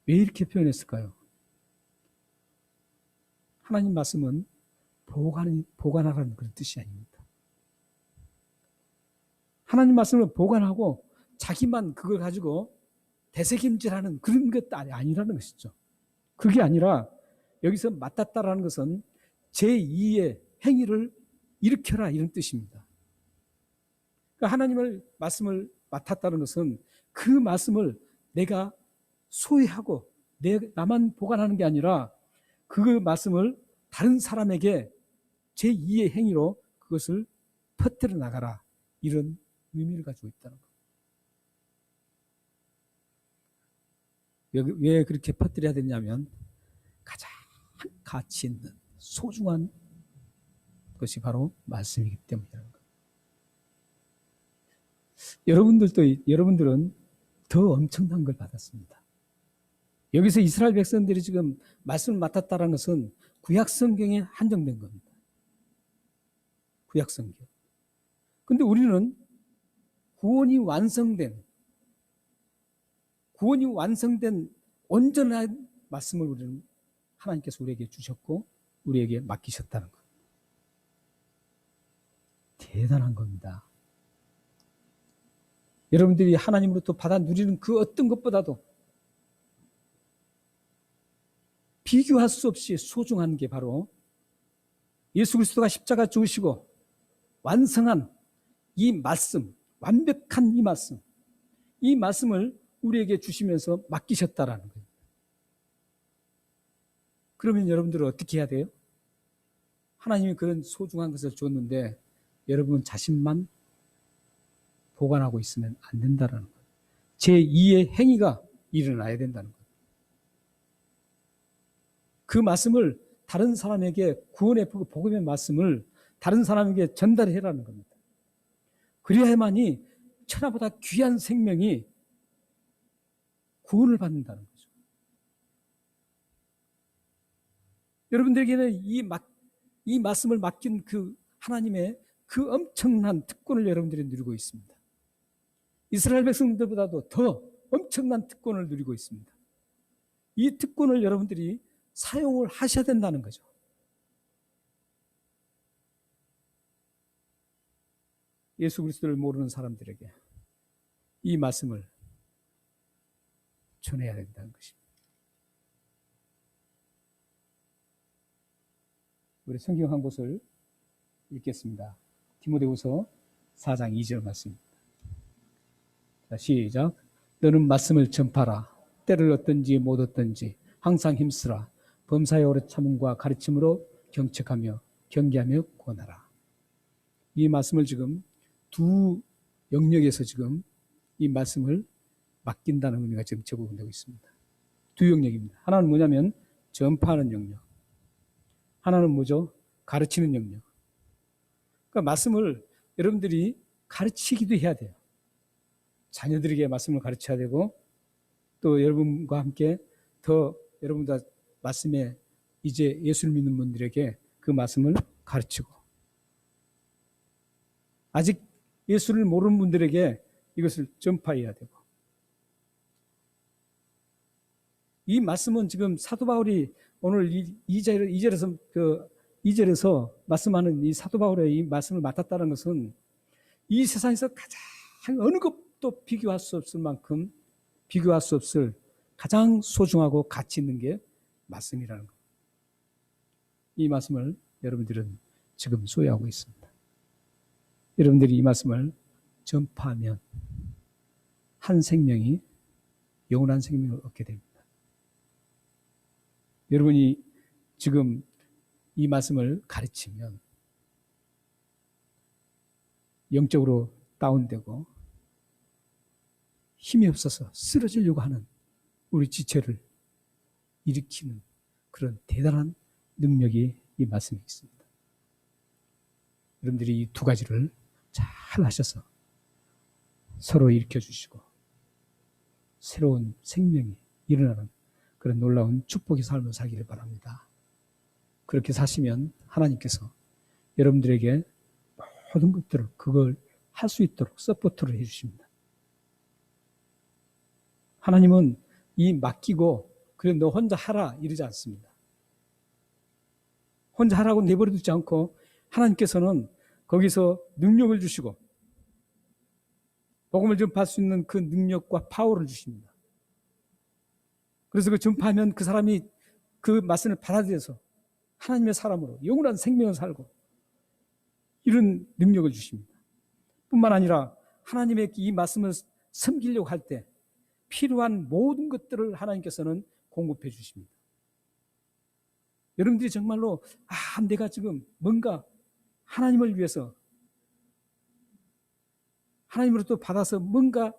A: 왜 이렇게 표현했을까요? 하나님 말씀은 보관하라는 그런 뜻이 아닙니다. 하나님 말씀을 보관하고 자기만 그걸 가지고 되새김질하는 그런 것도 아니라는 것이죠. 그게 아니라 여기서 맡았다라는 것은 제2의 행위를 일으켜라 이런 뜻입니다. 그러니까 하나님의 말씀을 맡았다는 것은 그 말씀을 내가 소유하고 나만 보관하는 게 아니라 그 말씀을 다른 사람에게 제2의 행위로 그것을 퍼뜨려 나가라 이런 의미를 가지고 있다는 것. 왜 그렇게 퍼뜨려야 되냐면 가장 가치 있는 소중한 것이 바로 말씀이기 때문이라는 거예요. 여러분들은 더 엄청난 걸 받았습니다. 여기서 이스라엘 백성들이 지금 말씀을 맡았다는 것은 구약 성경에 한정된 겁니다. 구약 성경. 근데 우리는 구원이 완성된 온전한 말씀을 우리는 하나님께서 우리에게 주셨고 우리에게 맡기셨다는 것. 대단한 겁니다. 여러분들이 하나님으로부터 받아 누리는 그 어떤 것보다도 비교할 수 없이 소중한 게 바로 예수 그리스도가 십자가 죽으시고 완성한 이 말씀, 완벽한 이 말씀을 우리에게 주시면서 맡기셨다라는 거예요. 그러면 여러분들은 어떻게 해야 돼요? 하나님이 그런 소중한 것을 줬는데 여러분 자신만 보관하고 있으면 안 된다는 거예요. 제2의 행위가 일어나야 된다는 거예요. 그 말씀을 다른 사람에게 구원의 복음의 말씀을 다른 사람에게 전달해라는 겁니다. 그래야만이 천하보다 귀한 생명이 구원을 받는다는 거죠. 여러분들에게는 이 말씀을 맡긴 그 하나님의 그 엄청난 특권을 여러분들이 누리고 있습니다. 이스라엘 백성들보다도 더 엄청난 특권을 누리고 있습니다. 이 특권을 여러분들이 사용을 하셔야 된다는 거죠. 예수 그리스도를 모르는 사람들에게 이 말씀을 전해야 된다는 것입니다. 우리 성경 한 곳을 읽겠습니다. 디모데후서 4장 2절 말씀입니다. 자, 시작. 너는 말씀을 전파라. 때를 얻든지 못 얻든지 항상 힘쓰라. 범사에 오래 참음과 가르침으로 경책하며 경계하며 권하라. 이 말씀을 지금 두 영역에서 지금 이 말씀을 맡긴다는 의미가 지금 적용되고 있습니다. 두 영역입니다. 하나는 뭐냐면 전파하는 영역. 하나는 뭐죠? 가르치는 영역. 그러니까 말씀을 여러분들이 가르치기도 해야 돼요. 자녀들에게 말씀을 가르쳐야 되고 또 여러분과 함께 더 여러분과 말씀에 이제 예수를 믿는 분들에게 그 말씀을 가르치고 아직 예수를 모르는 분들에게 이것을 전파해야 되고 이 말씀은 지금 사도 바울이 오늘 이 절에서 말씀하는 이 사도 바울의 이 말씀을 맡았다는 것은 이 세상에서 가장 어느 것도 비교할 수 없을 만큼 비교할 수 없을 가장 소중하고 가치 있는 게 말씀이라는 것. 이 말씀을 여러분들은 지금 소유하고 있습니다. 여러분들이 이 말씀을 전파하면 한 생명이 영원한 생명을 얻게 됩니다. 여러분이 지금 이 말씀을 가르치면 영적으로 다운되고 힘이 없어서 쓰러지려고 하는 우리 지체를 일으키는 그런 대단한 능력이 이 말씀에 있습니다. 여러분들이 이 두 가지를 잘 하셔서 서로 일으켜주시고 새로운 생명이 일어나는 그런 놀라운 축복의 삶을 살기를 바랍니다. 그렇게 사시면 하나님께서 여러분들에게 모든 것들을 그걸 할 수 있도록 서포트를 해주십니다. 하나님은 이 맡기고 그래 너 혼자 하라 이러지 않습니다. 혼자 하라고 내버려 두지 않고 하나님께서는 거기서 능력을 주시고 복음을 전파할 수 있는 그 능력과 파워를 주십니다. 그래서 그 전파하면 그 사람이 그 말씀을 받아들여서 하나님의 사람으로 영원한 생명을 살고 이런 능력을 주십니다. 뿐만 아니라 하나님의 이 말씀을 섬기려고 할 때 필요한 모든 것들을 하나님께서는 공급해 주십니다. 여러분들이 정말로 내가 지금 뭔가 하나님을 위해서 하나님으로부터 받아서 뭔가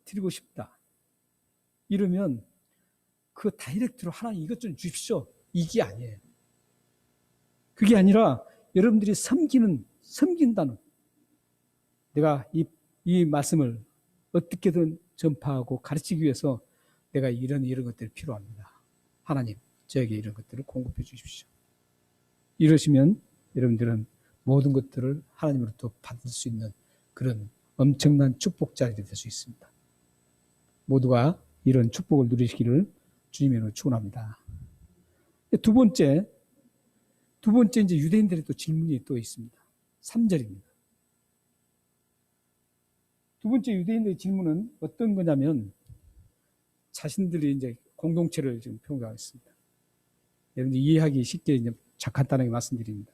A: 드리고 싶다. 이러면 그 다이렉트로 하나님 이것 좀 주십시오. 이게 아니에요. 그게 아니라 여러분들이 섬긴다는, 내가 이 말씀을 어떻게든 전파하고 가르치기 위해서 내가 이런 것들이 필요합니다. 하나님, 저에게 이런 것들을 공급해 주십시오. 이러시면 여러분들은 모든 것들을 하나님으로부터 받을 수 있는 그런 엄청난 축복자들이 될 수 있습니다. 모두가 이런 축복을 누리시기를 주님으로 축원합니다. 두 번째 이제 유대인들의 또 질문이 또 있습니다. 3절입니다. 두 번째 유대인들의 질문은 어떤 거냐면, 자신들이 이제 공동체를 지금 표현하고 있습니다. 여러분들 이해하기 쉽게 이제 간단하게 말씀드립니다.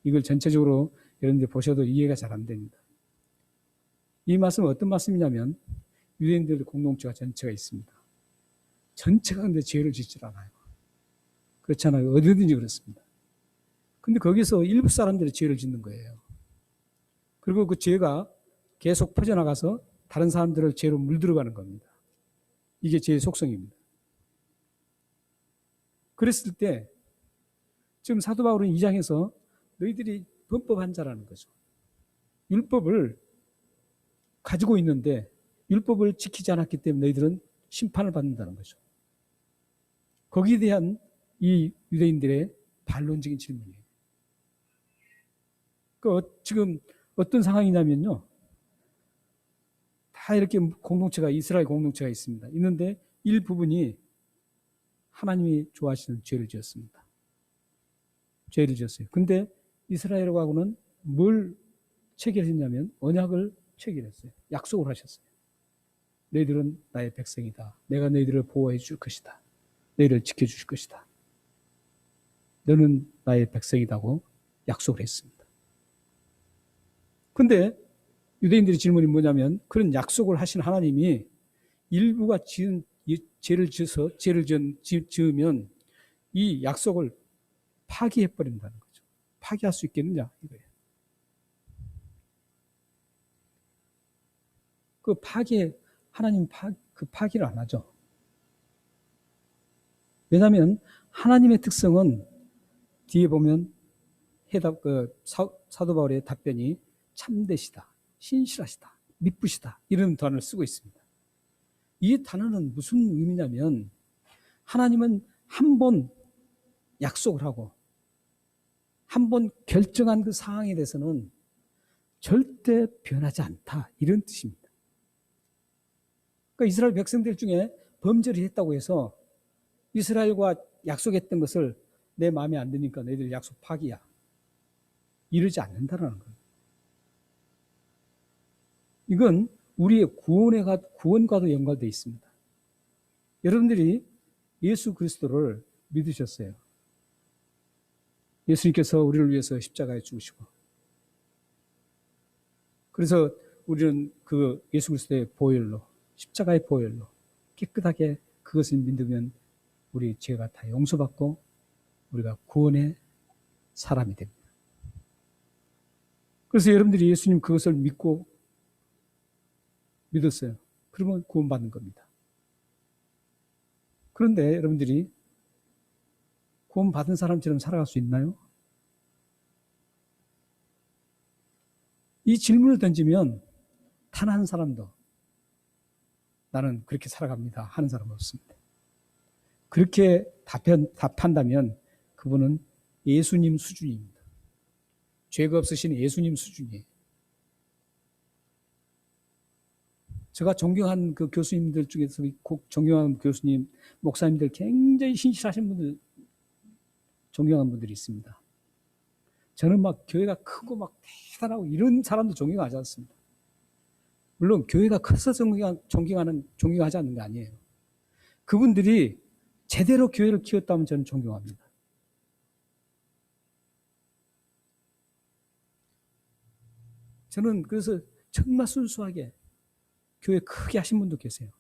A: 이걸 전체적으로 여러분들 보셔도 이해가 잘 안 됩니다. 이 말씀은 어떤 말씀이냐면, 유대인들의 공동체가 전체가 있습니다. 전체가 근데 죄를 짓질 않아요. 그렇잖아요. 어디든지 그렇습니다. 근데 거기서 일부 사람들이 죄를 짓는 거예요. 그리고 그 죄가 계속 퍼져나가서 다른 사람들을 죄로 물들어가는 겁니다. 이게 죄의 속성입니다. 그랬을 때 지금 사도 바울은 2장에서 너희들이 범법한 자라는 거죠. 율법을 가지고 있는데 율법을 지키지 않았기 때문에 너희들은 심판을 받는다는 거죠. 거기에 대한 이 유대인들의 반론적인 질문이에요. 지금 어떤 상황이냐면요, 다 이렇게 이스라엘 공동체가 있습니다. 있는데 일부분이 하나님이 좋아하시는 죄를 지었습니다. 죄를 지었어요. 근데 이스라엘하고는 뭘 체결했냐면 언약을 체결했어요. 약속을 하셨어요. 너희들은 나의 백성이다. 내가 너희들을 보호해 줄 것이다. 너희를 지켜주실 것이다. 너는 나의 백성이라고 약속을 했습니다. 근데 유대인들의 질문이 뭐냐면, 그런 약속을 하신 하나님이 일부가 죄를 지으면 이 약속을 파기해버린다는 거죠. 파기할 수 있겠느냐 이거예요. 하나님 그 파기를 안 하죠. 왜냐하면 하나님의 특성은 뒤에 보면 사도 바울의 답변이 참되시다, 신실하시다, 미쁘시다, 이런 단어를 쓰고 있습니다. 이 단어는 무슨 의미냐면, 하나님은 한 번 약속을 하고 한 번 결정한 그 상황에 대해서는 절대 변하지 않다, 이런 뜻입니다. 그러니까 이스라엘 백성들 중에 범죄를 했다고 해서 이스라엘과 약속했던 것을 내 마음에 안 드니까 너희들 약속 파기야, 이러지 않는다는 거예요. 이건 우리의 구원과도 연관되어 있습니다. 여러분들이 예수 그리스도를 믿으셨어요. 예수님께서 우리를 위해서 십자가에 죽으시고, 그래서 우리는 그 예수 그리스도의 보혈로, 십자가의 보혈로 깨끗하게 그것을 믿으면 우리 죄가 다 용서받고 우리가 구원의 사람이 됩니다. 그래서 여러분들이 예수님 그것을 믿었어요. 그러면 구원받는 겁니다. 그런데 여러분들이 구원받은 사람처럼 살아갈 수 있나요? 이 질문을 던지면 단 한 사람도 나는 그렇게 살아갑니다 하는 사람은 없습니다. 그렇게 답한다면 그분은 예수님 수준입니다. 죄가 없으신 예수님 수준이에요. 제가 존경한 그 교수님들 중에서 존경하는 교수님, 목사님들, 굉장히 신실하신 분들, 존경하는 분들이 있습니다. 저는 막 교회가 크고 막 대단하고 이런 사람도 존경하지 않습니다. 물론 교회가 커서 존경하지 않는 게 아니에요. 그분들이 제대로 교회를 키웠다면 저는 존경합니다. 저는 그래서 정말 순수하게 교회 크게 하신 분도 계세요.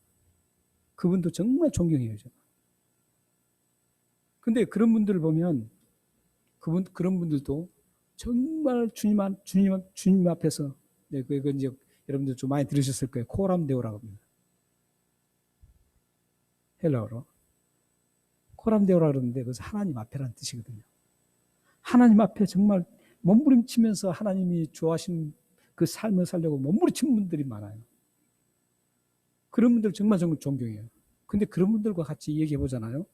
A: 그분도 정말 존경해요, 저는. 근데 그런 분들을 보면 그런 분들도 정말 주님 앞에서, 그건 이제 여러분들 좀 많이 들으셨을 거예요. 코람데오라고 합니다. 헬라어로. 코람데오라고 그러는데 그것은 하나님 앞에라는 뜻이거든요. 하나님 앞에 정말 몸부림치면서 하나님이 좋아하시는 그 삶을 살려고 몸부림치는 분들이 많아요. 그런 분들 정말 존경해요. 근데 그런 분들과 같이 얘기해 보잖아요.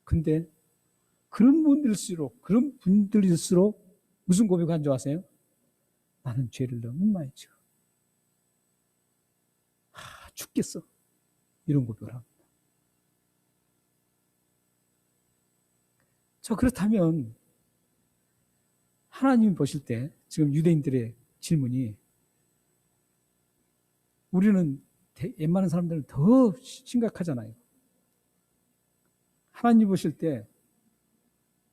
A: 근데 그런 분들일수록 무슨 고백한 줄 아세요? 나는 죄를 너무 많이 지어. 죽겠어. 이런 고백을 합니다. 저 그렇다면 하나님이 보실 때 지금 유대인들의 질문이 우리는 웬만한 사람들은 더 심각하잖아요. 하나님 보실 때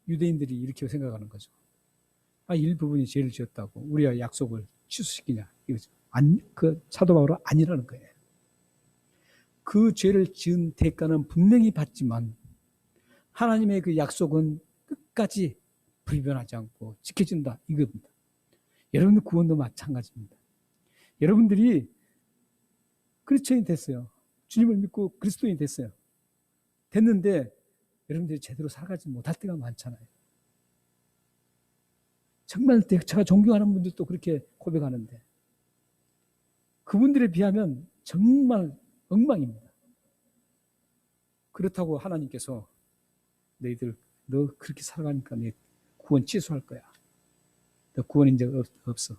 A: 유대인들이 이렇게 생각하는 거죠. 일부분이 죄를 지었다고 우리가 약속을 취소시키냐 이거죠. 그 사도 바울은 아니라는 거예요. 그 죄를 지은 대가는 분명히 받지만 하나님의 그 약속은 끝까지 불변하지 않고 지켜진다 이겁니다. 여러분들 구원도 마찬가지입니다. 여러분들이 그리스도인이 됐어요. 주님을 믿고 그리스도인이 됐어요. 됐는데 여러분들이 제대로 살아가지 못할 때가 많잖아요. 정말 제가 존경하는 분들도 그렇게 고백하는데 그분들에 비하면 정말 엉망입니다. 그렇다고 하나님께서 너 그렇게 살아가니까 내 구원 취소할 거야. 너 구원 이제 없어.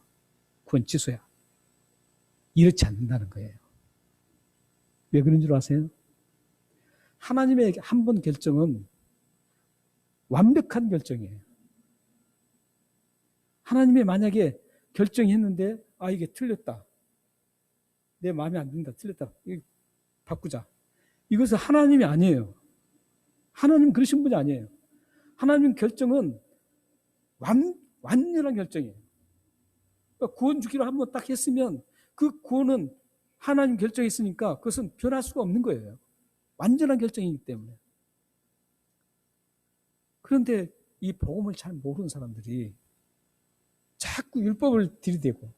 A: 구원 취소야. 이렇지 않는다는 거예요. 왜 그런 줄 아세요? 하나님의 한 번 결정은 완벽한 결정이에요. 하나님이 만약에 결정했는데 이게 틀렸다. 내 마음에 안 든다. 틀렸다. 이거 바꾸자. 이것은 하나님이 아니에요. 하나님 그러신 분이 아니에요. 하나님 결정은 완전한 결정이에요. 그러니까 구원 주기로 한번 딱 했으면 그 구원은 하나님 결정했으니까 그것은 변할 수가 없는 거예요. 완전한 결정이기 때문에. 그런데 이 복음을 잘 모르는 사람들이 자꾸 율법을 들이대고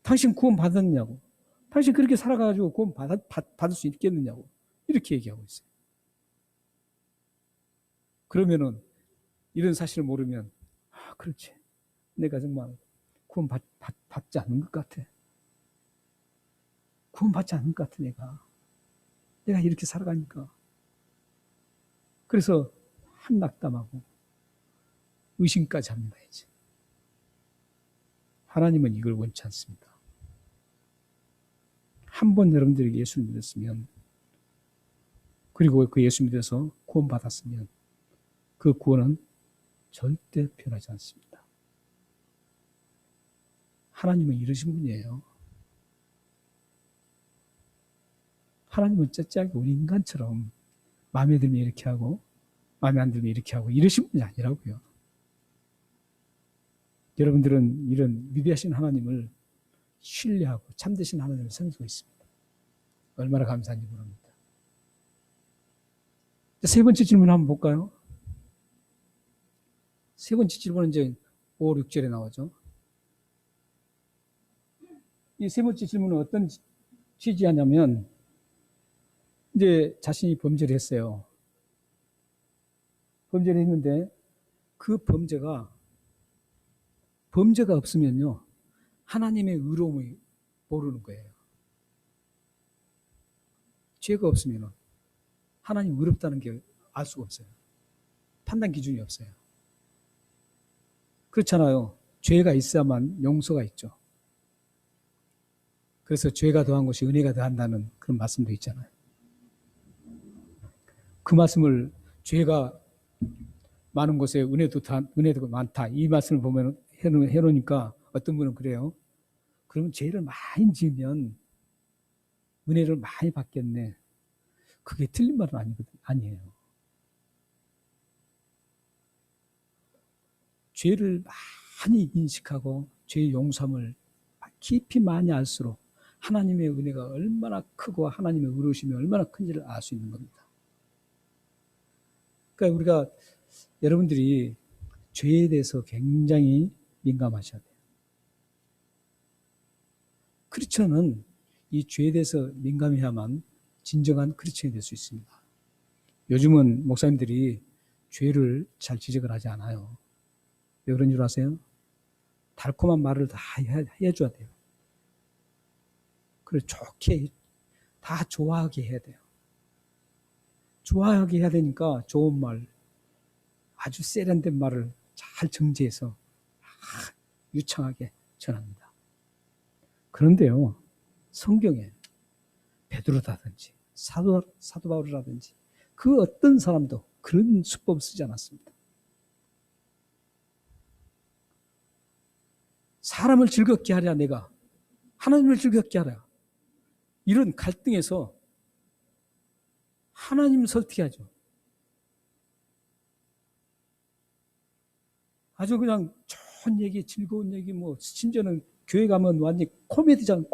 A: 당신 구원 받았느냐고, 당신 그렇게 살아가지고 구원 받을 수 있겠느냐고 이렇게 얘기하고 있어요. 그러면은 이런 사실을 모르면 그렇지, 내가 정말 구원 받지 않는 것 같아. 구원 받지 않는 것 같아. 내가 이렇게 살아가니까. 그래서 한낙담하고 의심까지 합니다. 이제 하나님은 이걸 원치 않습니다. 한 번 여러분들이 예수를 믿었으면, 그리고 그 예수 믿어서 구원 받았으면 그 구원은 절대 변하지 않습니다. 하나님은 이러신 분이에요. 하나님은 째째하게 우리 인간처럼 마음에 들면 이렇게 하고 마음에 안 들면 이렇게 하고 이러신 분이 아니라고요. 여러분들은 이런 위대하신 하나님을 신뢰하고 참되신 하나님을 섬기고 있습니다. 얼마나 감사한지 모릅니다. 세 번째 질문 한번 볼까요? 세 번째 질문은 이제 5, 6절에 나오죠. 이 세 번째 질문은 어떤 취지하냐면, 이제 자신이 범죄를 했어요. 범죄를 했는데 그 범죄가 없으면요, 하나님의 의로움을 모르는 거예요. 죄가 없으면 하나님 의롭다는 게 알 수가 없어요. 판단 기준이 없어요. 그렇잖아요. 죄가 있어야만 용서가 있죠. 그래서 죄가 더한 것이 은혜가 더한다는 그런 말씀도 있잖아요. 그 말씀을 죄가 많은 곳에 은혜도 많다, 이 말씀을 보면 해놓으니까 어떤 분은 그래요. 그러면 죄를 많이 지으면 은혜를 많이 받겠네. 그게 틀린 말은 아니에요. 죄를 많이 인식하고 죄의 용서함을 깊이 많이 알수록 하나님의 은혜가 얼마나 크고 하나님의 의로우심이 얼마나 큰지를 알 수 있는 겁니다. 그러니까 우리가, 여러분들이 죄에 대해서 굉장히 민감하셔야 돼요. 크리스천은 이 죄에 대해서 민감해야만 진정한 크리스천이 될 수 있습니다. 요즘은 목사님들이 죄를 잘 지적을 하지 않아요. 왜 그런 줄 아세요? 달콤한 말을 다 해줘야 돼요. 그래 좋게 다 좋아하게 해야 돼요. 좋아하게 해야 되니까 좋은 말, 아주 세련된 말을 잘 정제해서 유창하게 전합니다. 그런데요, 성경에 베드로라든지 사도 바울이라든지 그 어떤 사람도 그런 수법을 쓰지 않았습니다. 사람을 즐겁게 하랴 내가 하나님을 즐겁게 하랴 이런 갈등에서 하나님 설득해야죠. 아주 그냥 좋은 얘기, 즐거운 얘기, 뭐 심지어는 교회 가면 완전 코미디잖아요.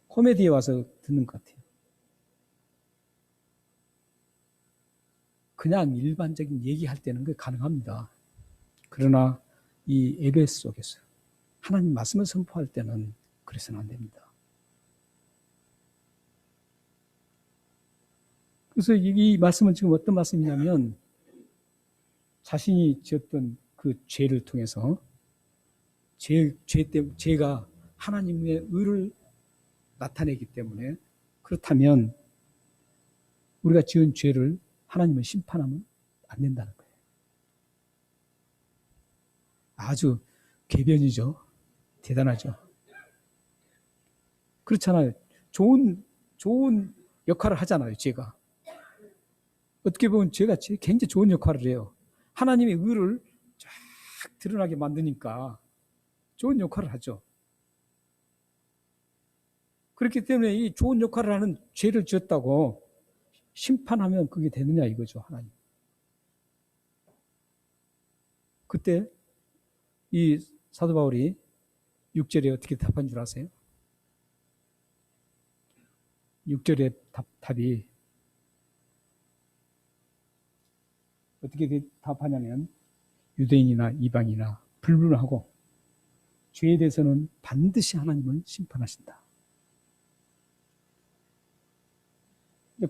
A: 코미디에 와서 듣는 것 같아요. 그냥 일반적인 얘기할 때는 그게 가능합니다. 그러나 이 예배 속에서 하나님 말씀을 선포할 때는 그래서는 안 됩니다. 그래서 이 말씀은 지금 어떤 말씀이냐면 자신이 지었던 그 죄를 통해서 죄가 하나님의 의를 나타내기 때문에 그렇다면 우리가 지은 죄를 하나님은 심판하면 안 된다는 거예요. 아주 궤변이죠. 대단하죠. 그렇잖아요. 좋은 역할을 하잖아요. 죄가. 어떻게 보면 죄가 굉장히 좋은 역할을 해요. 하나님의 의를 쫙 드러나게 만드니까 좋은 역할을 하죠. 그렇기 때문에 이 좋은 역할을 하는 죄를 지었다고 심판하면 그게 되느냐 이거죠. 하나님. 그때 이 사도 바울이 6절에 어떻게 답한 줄 아세요? 6절의 답이 어떻게 답하냐면 유대인이나 이방이나 불문하고 죄에 대해서는 반드시 하나님은 심판하신다.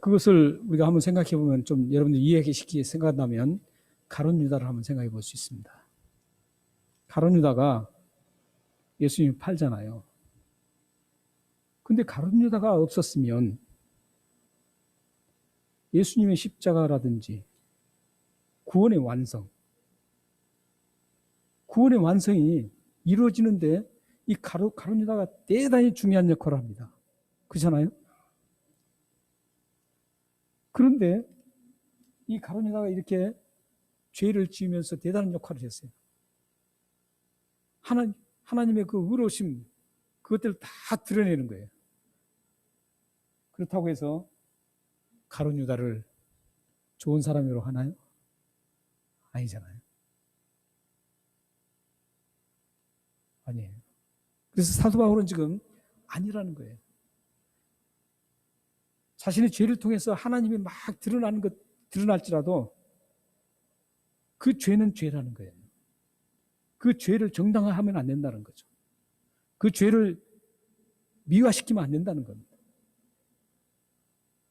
A: 그것을 우리가 한번 생각해 보면 좀 여러분들 이해시키게 생각한다면 가룟 유다를 한번 생각해 볼 수 있습니다. 가룟 유다가 예수님을 팔잖아요. 근데 가룟 유다가 없었으면 예수님의 십자가라든지 구원의 완성이 이루어지는데 이 가룟 유다가 대단히 중요한 역할을 합니다. 그렇잖아요? 그런데 이 가룟 유다가 이렇게 죄를 지으면서 대단한 역할을 했어요. 하나님의 그 의로우심 그것들을 다 드러내는 거예요. 그렇다고 해서 가룟 유다를 좋은 사람으로 하나요? 아니잖아요. 아니에요. 그래서 사도 바울은 지금 아니라는 거예요. 자신의 죄를 통해서 하나님이 막 드러날지라도 그 죄는 죄라는 거예요. 그 죄를 정당화하면 안 된다는 거죠. 그 죄를 미화시키면 안 된다는 겁니다.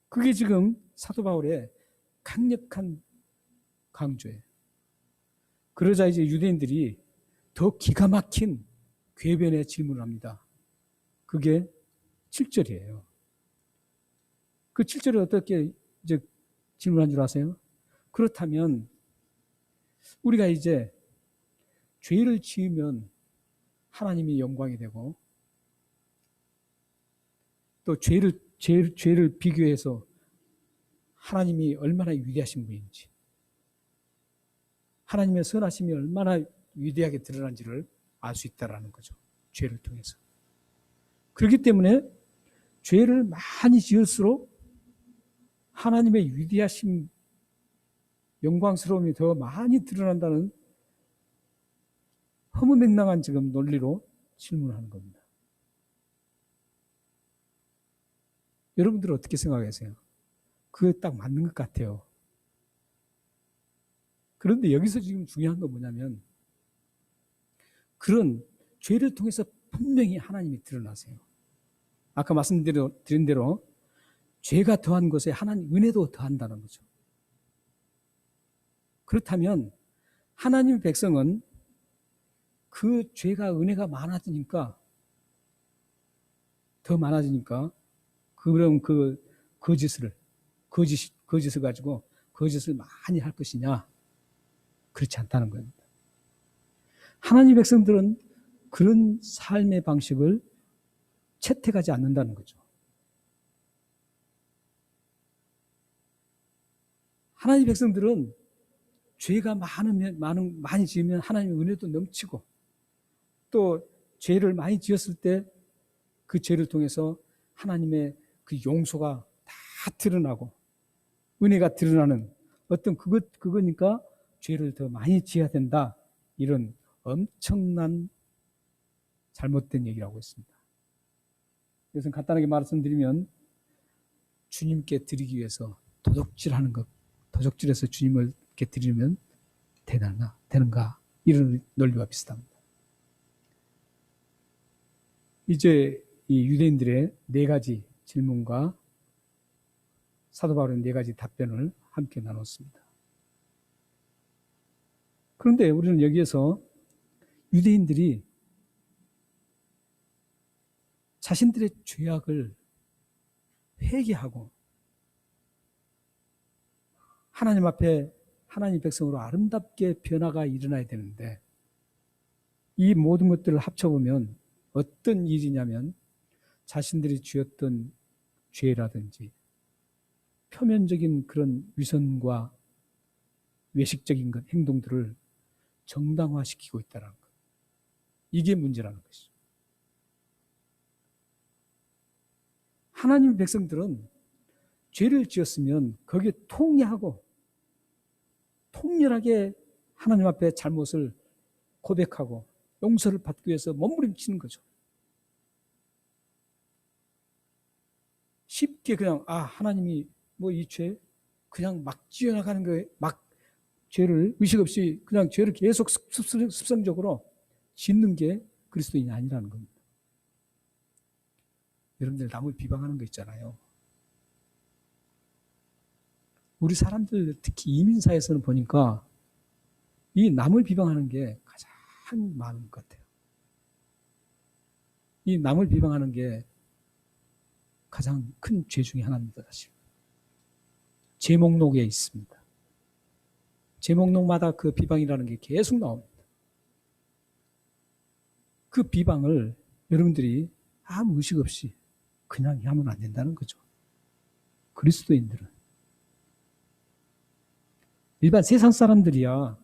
A: 그게 지금 사도 바울의 강력한 강조예요. 그러자 이제 유대인들이 더 기가 막힌 궤변의 질문을 합니다. 그게 7절이에요. 그 7절에 어떻게 이제 질문한 줄 아세요? 그렇다면 우리가 이제 죄를 지으면 하나님이 영광이 되고 또 죄를 비교해서 하나님이 얼마나 위대하신 분인지 하나님의 선하심이 얼마나 위대하게 드러난지를 알 수 있다는 거죠. 죄를 통해서. 그렇기 때문에 죄를 많이 지을수록 하나님의 위대하심, 영광스러움이 더 많이 드러난다는 허무맹랑한 지금 논리로 질문하는 겁니다. 여러분들은 어떻게 생각하세요? 그게 딱 맞는 것 같아요. 그런데 여기서 지금 중요한 건 뭐냐면 그런 죄를 통해서 분명히 하나님이 드러나세요. 아까 말씀드린 대로 죄가 더한 것에 하나님 은혜도 더한다는 거죠. 그렇다면 하나님의 백성은 그 죄가 은혜가 많아지니까 더 많아지니까 그럼 그 거짓을 가지고 거짓을 많이 할 것이냐? 그렇지 않다는 겁니다. 하나님의 백성들은 그런 삶의 방식을 채택하지 않는다는 거죠. 하나님의 백성들은 죄가 많이 지으면 하나님의 은혜도 넘치고 또 죄를 많이 지었을 때 그 죄를 통해서 하나님의 그 용서가 다 드러나고 은혜가 드러나는 어떤 그거니까 죄를 더 많이 지어야 된다. 이런 엄청난 잘못된 얘기라고 했습니다. 그래서 간단하게 말씀드리면 주님께 드리기 위해서 도적질하는 것, 도적질해서 주님을 이렇게 드리면 되는가 이런 논리와 비슷합니다. 이제 이 유대인들의 네 가지 질문과 사도 바울의 네 가지 답변을 함께 나눴습니다. 그런데 우리는 여기에서 유대인들이 자신들의 죄악을 회개하고 하나님 앞에 하나님 백성으로 아름답게 변화가 일어나야 되는데 이 모든 것들을 합쳐보면 어떤 일이냐면 자신들이 지었던 죄라든지 표면적인 그런 위선과 외식적인 행동들을 정당화시키고 있다는 것. 이게 문제라는 것이죠. 하나님의 백성들은 죄를 지었으면 거기에 통회하고 통렬하게 하나님 앞에 잘못을 고백하고 용서를 받기 위해서 몸부림치는 거죠. 쉽게 그냥 하나님이 뭐 이 죄 그냥 막 지어나가는 거에 막 죄를 의식 없이 그냥 죄를 계속 습성적으로 짓는 게 그리스도인이 아니라는 겁니다. 여러분들 남을 비방하는 거 있잖아요. 우리 사람들 특히 이민사에서는 보니까 이 남을 비방하는 게 가장 많은 것 같아요. 이 남을 비방하는 게 가장 큰 죄 중에 하나입니다. 사실. 제 목록에 있습니다. 제 목록마다 그 비방이라는 게 계속 나옵니다. 그 비방을 여러분들이 아무 의식 없이 그냥 하면 안 된다는 거죠. 그리스도인들은. 일반 세상 사람들이야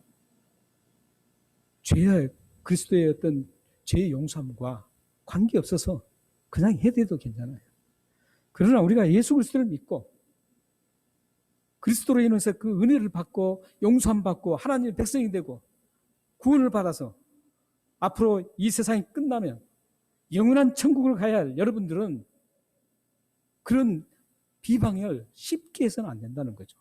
A: 그리스도의 어떤 죄의 용서함과 관계없어서 그냥 해도 괜찮아요. 그러나 우리가 예수 그리스도를 믿고 그리스도로 인해서 그 은혜를 받고 용서함 받고 하나님의 백성이 되고 구원을 받아서 앞으로 이 세상이 끝나면 영원한 천국을 가야 할 여러분들은 그런 비방을 쉽게 해서는 안 된다는 거죠.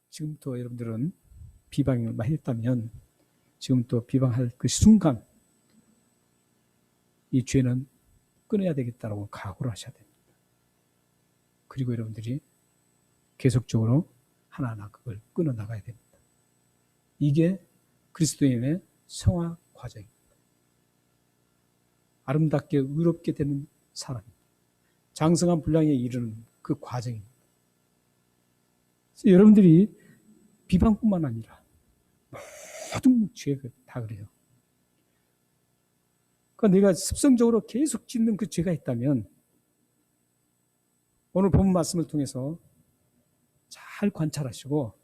A: 지금부터 여러분들은 비방을 많이 했다면 지금부터 비방할 그 순간 이 죄는 끊어야 되겠다라고 각오를 하셔야 됩니다. 그리고 여러분들이 계속적으로 하나하나 그걸 끊어나가야 됩니다. 이게 그리스도인의 성화 과정입니다. 아름답게 의롭게 되는 사람입니다. 장성한 분량에 이르는 그 과정입니다. 그래서 여러분들이 비방뿐만 아니라 모든 죄가 다 그래요. 그러니까 내가 습성적으로 계속 짓는 그 죄가 있다면 오늘 본 말씀을 통해서 잘 관찰하시고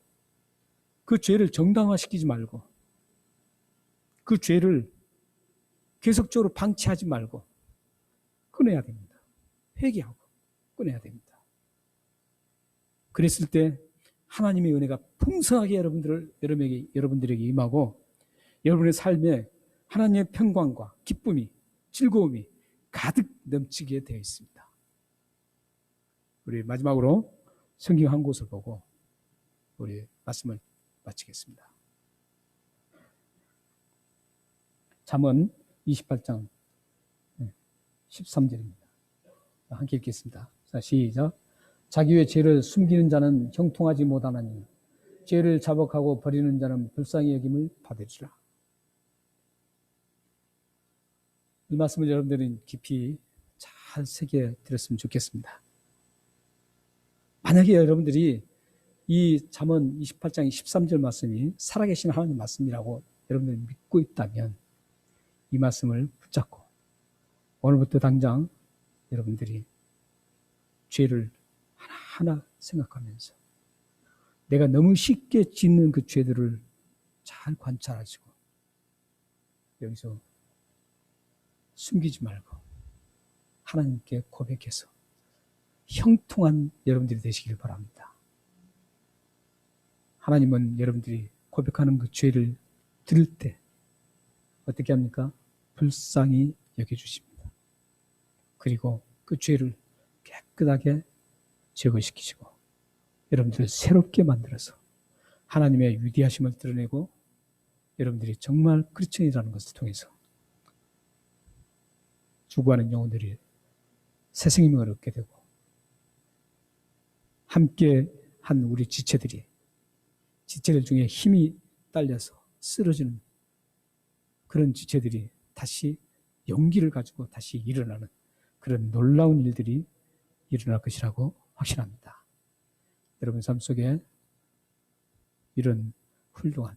A: 그 죄를 정당화시키지 말고 그 죄를 계속적으로 방치하지 말고 끊어야 됩니다. 회개하고 끊어야 됩니다. 그랬을 때 하나님의 은혜가 풍성하게 여러분들에게 임하고 여러분의 삶에 하나님의 평강과 기쁨이 즐거움이 가득 넘치게 되어 있습니다. 우리 마지막으로 성경 한 곳을 보고 우리 말씀을 마치겠습니다. 잠언 28장 13절입니다. 함께 읽겠습니다. 자, 시작. 자기의 죄를 숨기는 자는 형통하지 못하나니 죄를 자복하고 버리는 자는 불쌍히 여김을 받으리라. 이 말씀을 여러분들은 깊이 잘 새겨 들었으면 좋겠습니다. 만약에 여러분들이 이 잠언 28장 13절 말씀이 살아계신 하나님 말씀이라고 여러분들이 믿고 있다면 이 말씀을 붙잡고 오늘부터 당장 여러분들이 죄를 하나하나 생각하면서 내가 너무 쉽게 짓는 그 죄들을 잘 관찰하시고 여기서 숨기지 말고 하나님께 고백해서 형통한 여러분들이 되시길 바랍니다. 하나님은 여러분들이 고백하는 그 죄를 들을 때 어떻게 합니까? 불쌍히 여겨주십니다. 그리고 그 죄를 깨끗하게 제거시키시고 여러분들을 새롭게 만들어서 하나님의 위대하심을 드러내고 여러분들이 정말 그리스도인이라는 것을 통해서 죽어가는 영혼들이 새 생명을 얻게 되고 함께 한 우리 지체들 중에 힘이 딸려서 쓰러지는 그런 지체들이 다시 용기를 가지고 다시 일어나는 그런 놀라운 일들이 일어날 것이라고 확신합니다. 여러분 삶 속에 이런 훌륭한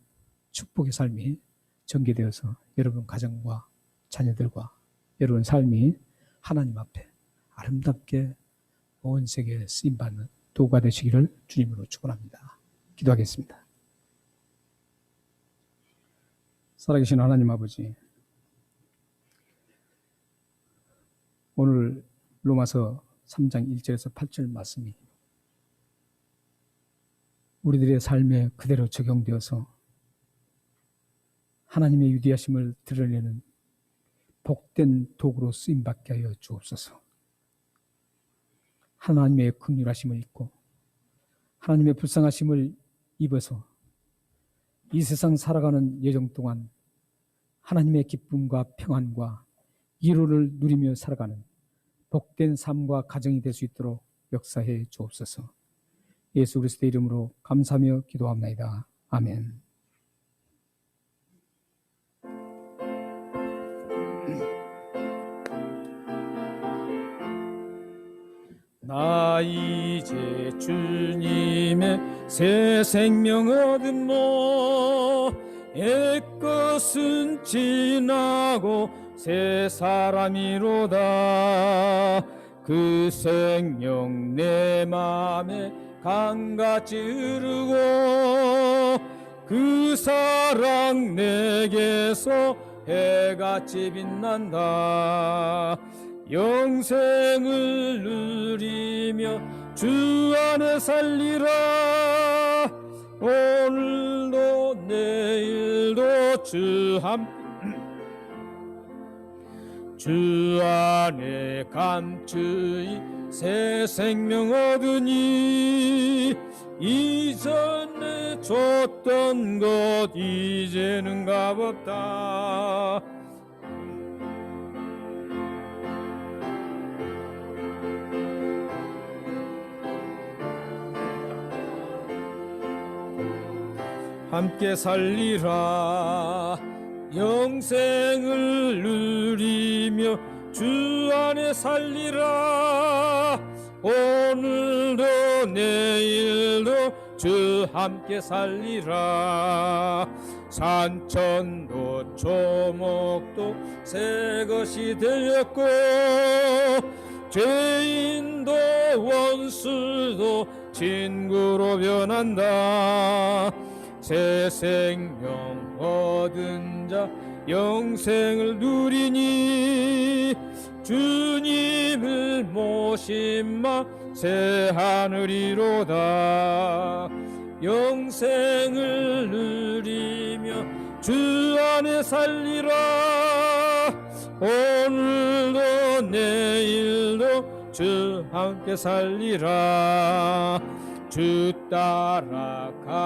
A: 축복의 삶이 전개되어서 여러분 가정과 자녀들과 여러분 삶이 하나님 앞에 아름답게 온 세계에 쓰임받는 도구가 되시기를 주님으로 축원합니다. 기도하겠습니다. 살아계신 하나님 아버지, 오늘 로마서 3장 1절에서 8절 말씀이 우리들의 삶에 그대로 적용되어서 하나님의 위대하심을 드러내는 복된 도구로 쓰임받게 하여 주옵소서. 하나님의 긍휼하심을 입고 하나님의 불쌍하심을 입어서 이 세상 살아가는 여정 동안 하나님의 기쁨과 평안과 위로를 누리며 살아가는 복된 삶과 가정이 될 수 있도록 역사해 주옵소서. 예수 그리스도의 이름으로 감사하며 기도합나이다. 아멘. 나 이제 주님의 새 생명 얻음로 옛것은 지나고 새 사람이로다. 그 생명 내 맘에 강같이 흐르고 그 사랑 내게서 해같이 빛난다. 영생을 누리며 주 안에 살리라. 오늘도 내일도 주 안에 감추이 새 생명 얻으니 이전에 줬던 것 이제는 값없다. 함께 살리라. 영생을 누리며 주 안에 살리라. 오늘도 내일도 주 함께 살리라. 산천도 초목도 새 것이 되었고 죄인도 원수도 친구로 변한다. 새 생명 얻은 자 영생을 누리니 주님을 모심마 새 하늘이로다. 영생을 누리며 주 안에 살리라. 오늘도 내일도 주 함께 살리라. 주 따라가는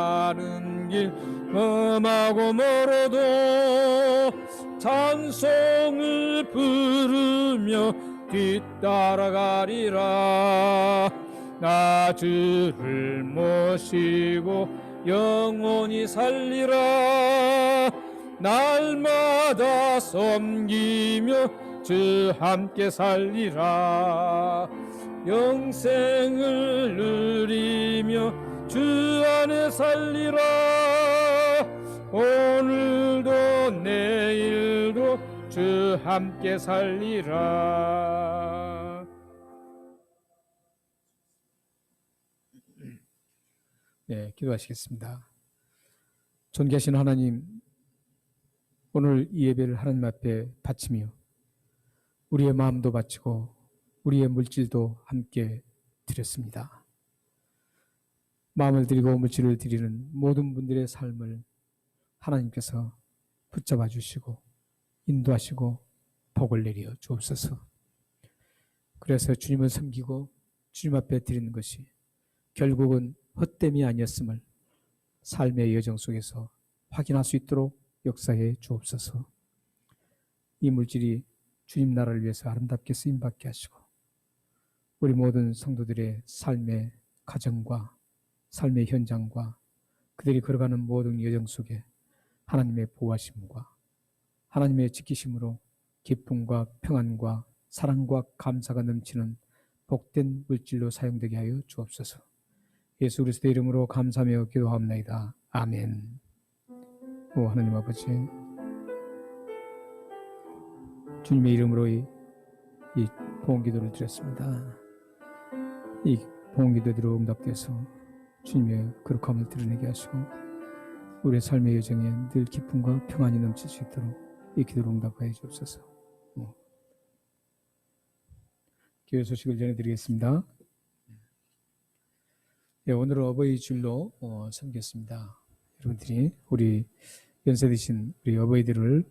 A: 길 험하고 멀어도 찬송을 부르며 뒤따라가리라. 나 주를 모시고 영원히 살리라. 날마다 섬기며 주 함께 살리라. 영생을 누리며 주 안에 살리라. 오늘도 내일도 주 함께 살리라. 네, 기도하시겠습니다. 존귀하신 하나님, 오늘 이 예배를 하나님 앞에 바치며 우리의 마음도 바치고 우리의 물질도 함께 드렸습니다. 마음을 드리고 물질을 드리는 모든 분들의 삶을 하나님께서 붙잡아 주시고 인도하시고 복을 내려 주옵소서. 그래서 주님을 섬기고 주님 앞에 드리는 것이 결국은 헛됨이 아니었음을 삶의 여정 속에서 확인할 수 있도록 역사해 주옵소서. 이 물질이 주님 나라를 위해서 아름답게 쓰임받게 하시고 우리 모든 성도들의 삶의 가정과 삶의 현장과 그들이 걸어가는 모든 여정 속에 하나님의 보호하심과 하나님의 지키심으로 기쁨과 평안과 사랑과 감사가 넘치는 복된 물질로 사용되게 하여 주옵소서. 예수 그리스도의 이름으로 감사하며 기도하옵나이다. 아멘. 오 하나님 아버지, 주님의 이름으로 이 봉헌기도를 드렸습니다. 이 봉헌기도대로 응답돼서 주님의 거룩함을 드러내게 하시고 우리의 삶의 여정에 늘 기쁨과 평안이 넘칠 수 있도록 이 기도를 응답하여 주옵소서. 교회 소식을 전해드리겠습니다. 네, 오늘은 어버이 주일로 섬겼습니다. 여러분들이 우리 연세 드신 우리 어버이들을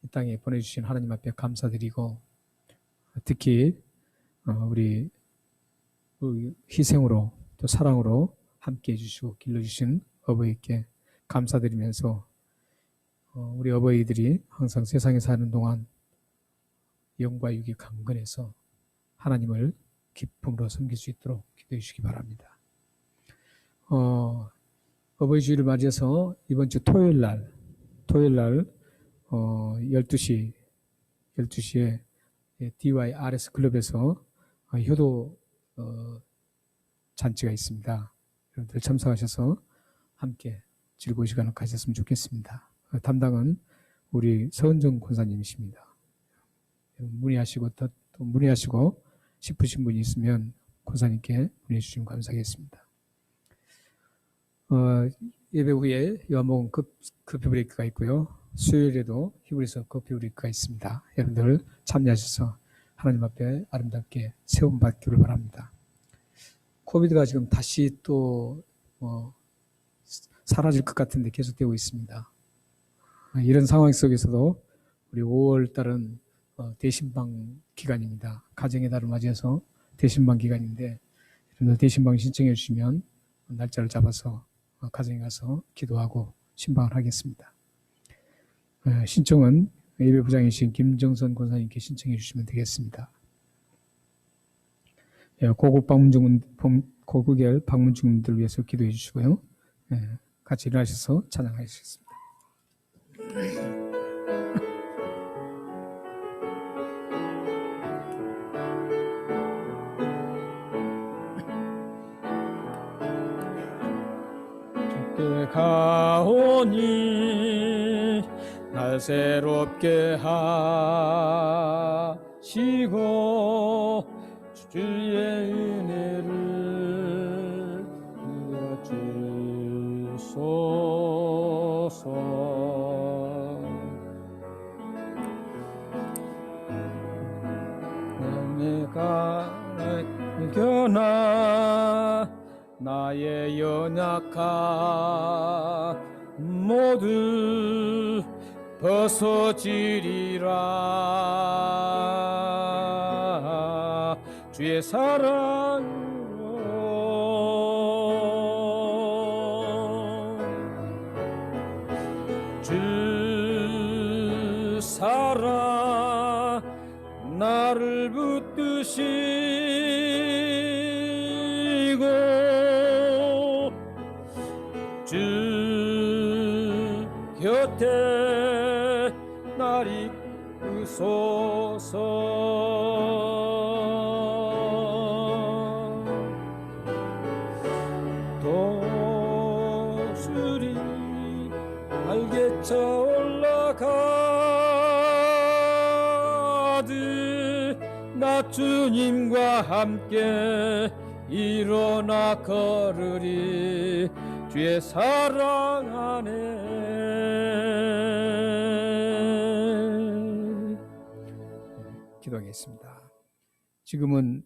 A: 이 땅에 보내주신 하나님 앞에 감사드리고 특히 우리 희생으로 또 사랑으로 함께 해주시고 길러주신 어버이께 감사드리면서 우리 어버이들이 항상 세상에 사는 동안 영과 육이 강건해서 하나님을 기쁨으로 섬길 수 있도록 기도해 주시기 바랍니다. 어버이 주일을 맞이해서 이번 주 토요일 날 12시에 DYRS 클럽에서 효도 잔치가 있습니다. 여러분들 참석하셔서 함께 즐거운 시간을 가졌으면 좋겠습니다. 담당은 우리 서은정 권사님이십니다. 문의하시고 또 문의하시고 싶으신 분이 있으면 권사님께 문의해 주시면 감사하겠습니다. 예배 후에 요한복음 커피 브레이크가 있고요. 수요일에도 히브리서 커피 브레이크가 있습니다. 여러분들 참여하셔서 하나님 앞에 아름답게 세움받기를 바랍니다. 코비드가 지금 다시 또 사라질 것 같은데 계속되고 있습니다. 이런 상황 속에서도 우리 5월 달은 대신방 기간입니다. 가정의 달을 맞이해서 대신방 기간인데 여러분들 대신방 신청해 주시면 날짜를 잡아서 가정에 가서 기도하고 신방을 하겠습니다. 신청은 예배부장이신 김정선 권사님께 신청해 주시면 되겠습니다. 고국엘 방문 중분들을 위해서 기도해 주시고요. 같이 일어나셔서 찬양하시겠습니다. 주께 가오니 날 새롭게 하시고 주의 은혜를 주소서. 내가 견아 나의 연약함 모두 벗어지리라. 주의 사랑으로 주 사랑 나를 붙드시 곁에 날 이끄소서. 도술이 날개쳐 올라가듯 나 주님과 함께 일어나 걸으리 주의 사랑 안에. 기도하겠습니다. 지금은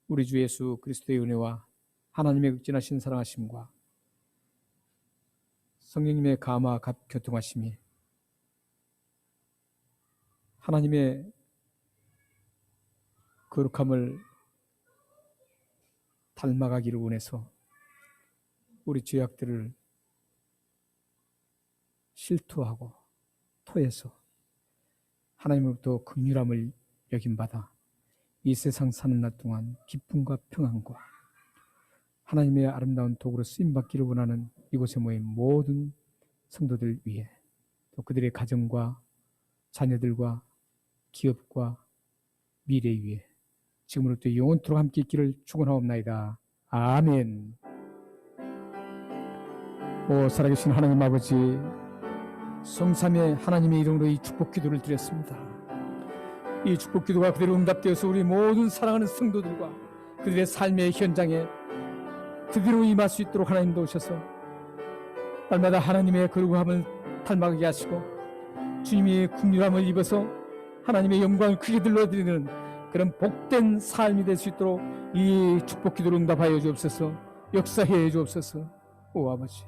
A: 우리 주 예수 그리스도의 은혜와 하나님의 극진하신 사랑하심과 성령님의 감화 교통하심이 하나님의 거룩함을 닮아가기를 원해서 우리 죄악들을 실토하고 토해서 하나님으로부터 긍휼함을 여김받아 이 세상 사는 날 동안 기쁨과 평안과 하나님의 아름다운 도구로 쓰임받기를 원하는 이곳에 모인 모든 성도들 위해, 또 그들의 가정과 자녀들과 기업과 미래 위에 지금으로부터 영원토록 함께 있기를 축원하옵나이다. 아멘. 오 살아계신 하나님 아버지, 성삼의 하나님의 이름으로 이 축복 기도를 드렸습니다. 이 축복 기도가 그대로 응답되어서 우리 모든 사랑하는 성도들과 그들의 삶의 현장에 그대로 임할 수 있도록 하나님 도우셔서 날마다 하나님의 거룩함을 닮아가게 하시고 주님의 긍휼함을 입어서 하나님의 영광을 크게 들려드리는 그런 복된 삶이 될 수 있도록 이 축복 기도를 응답하여 주옵소서. 역사해 주옵소서. 오 아버지,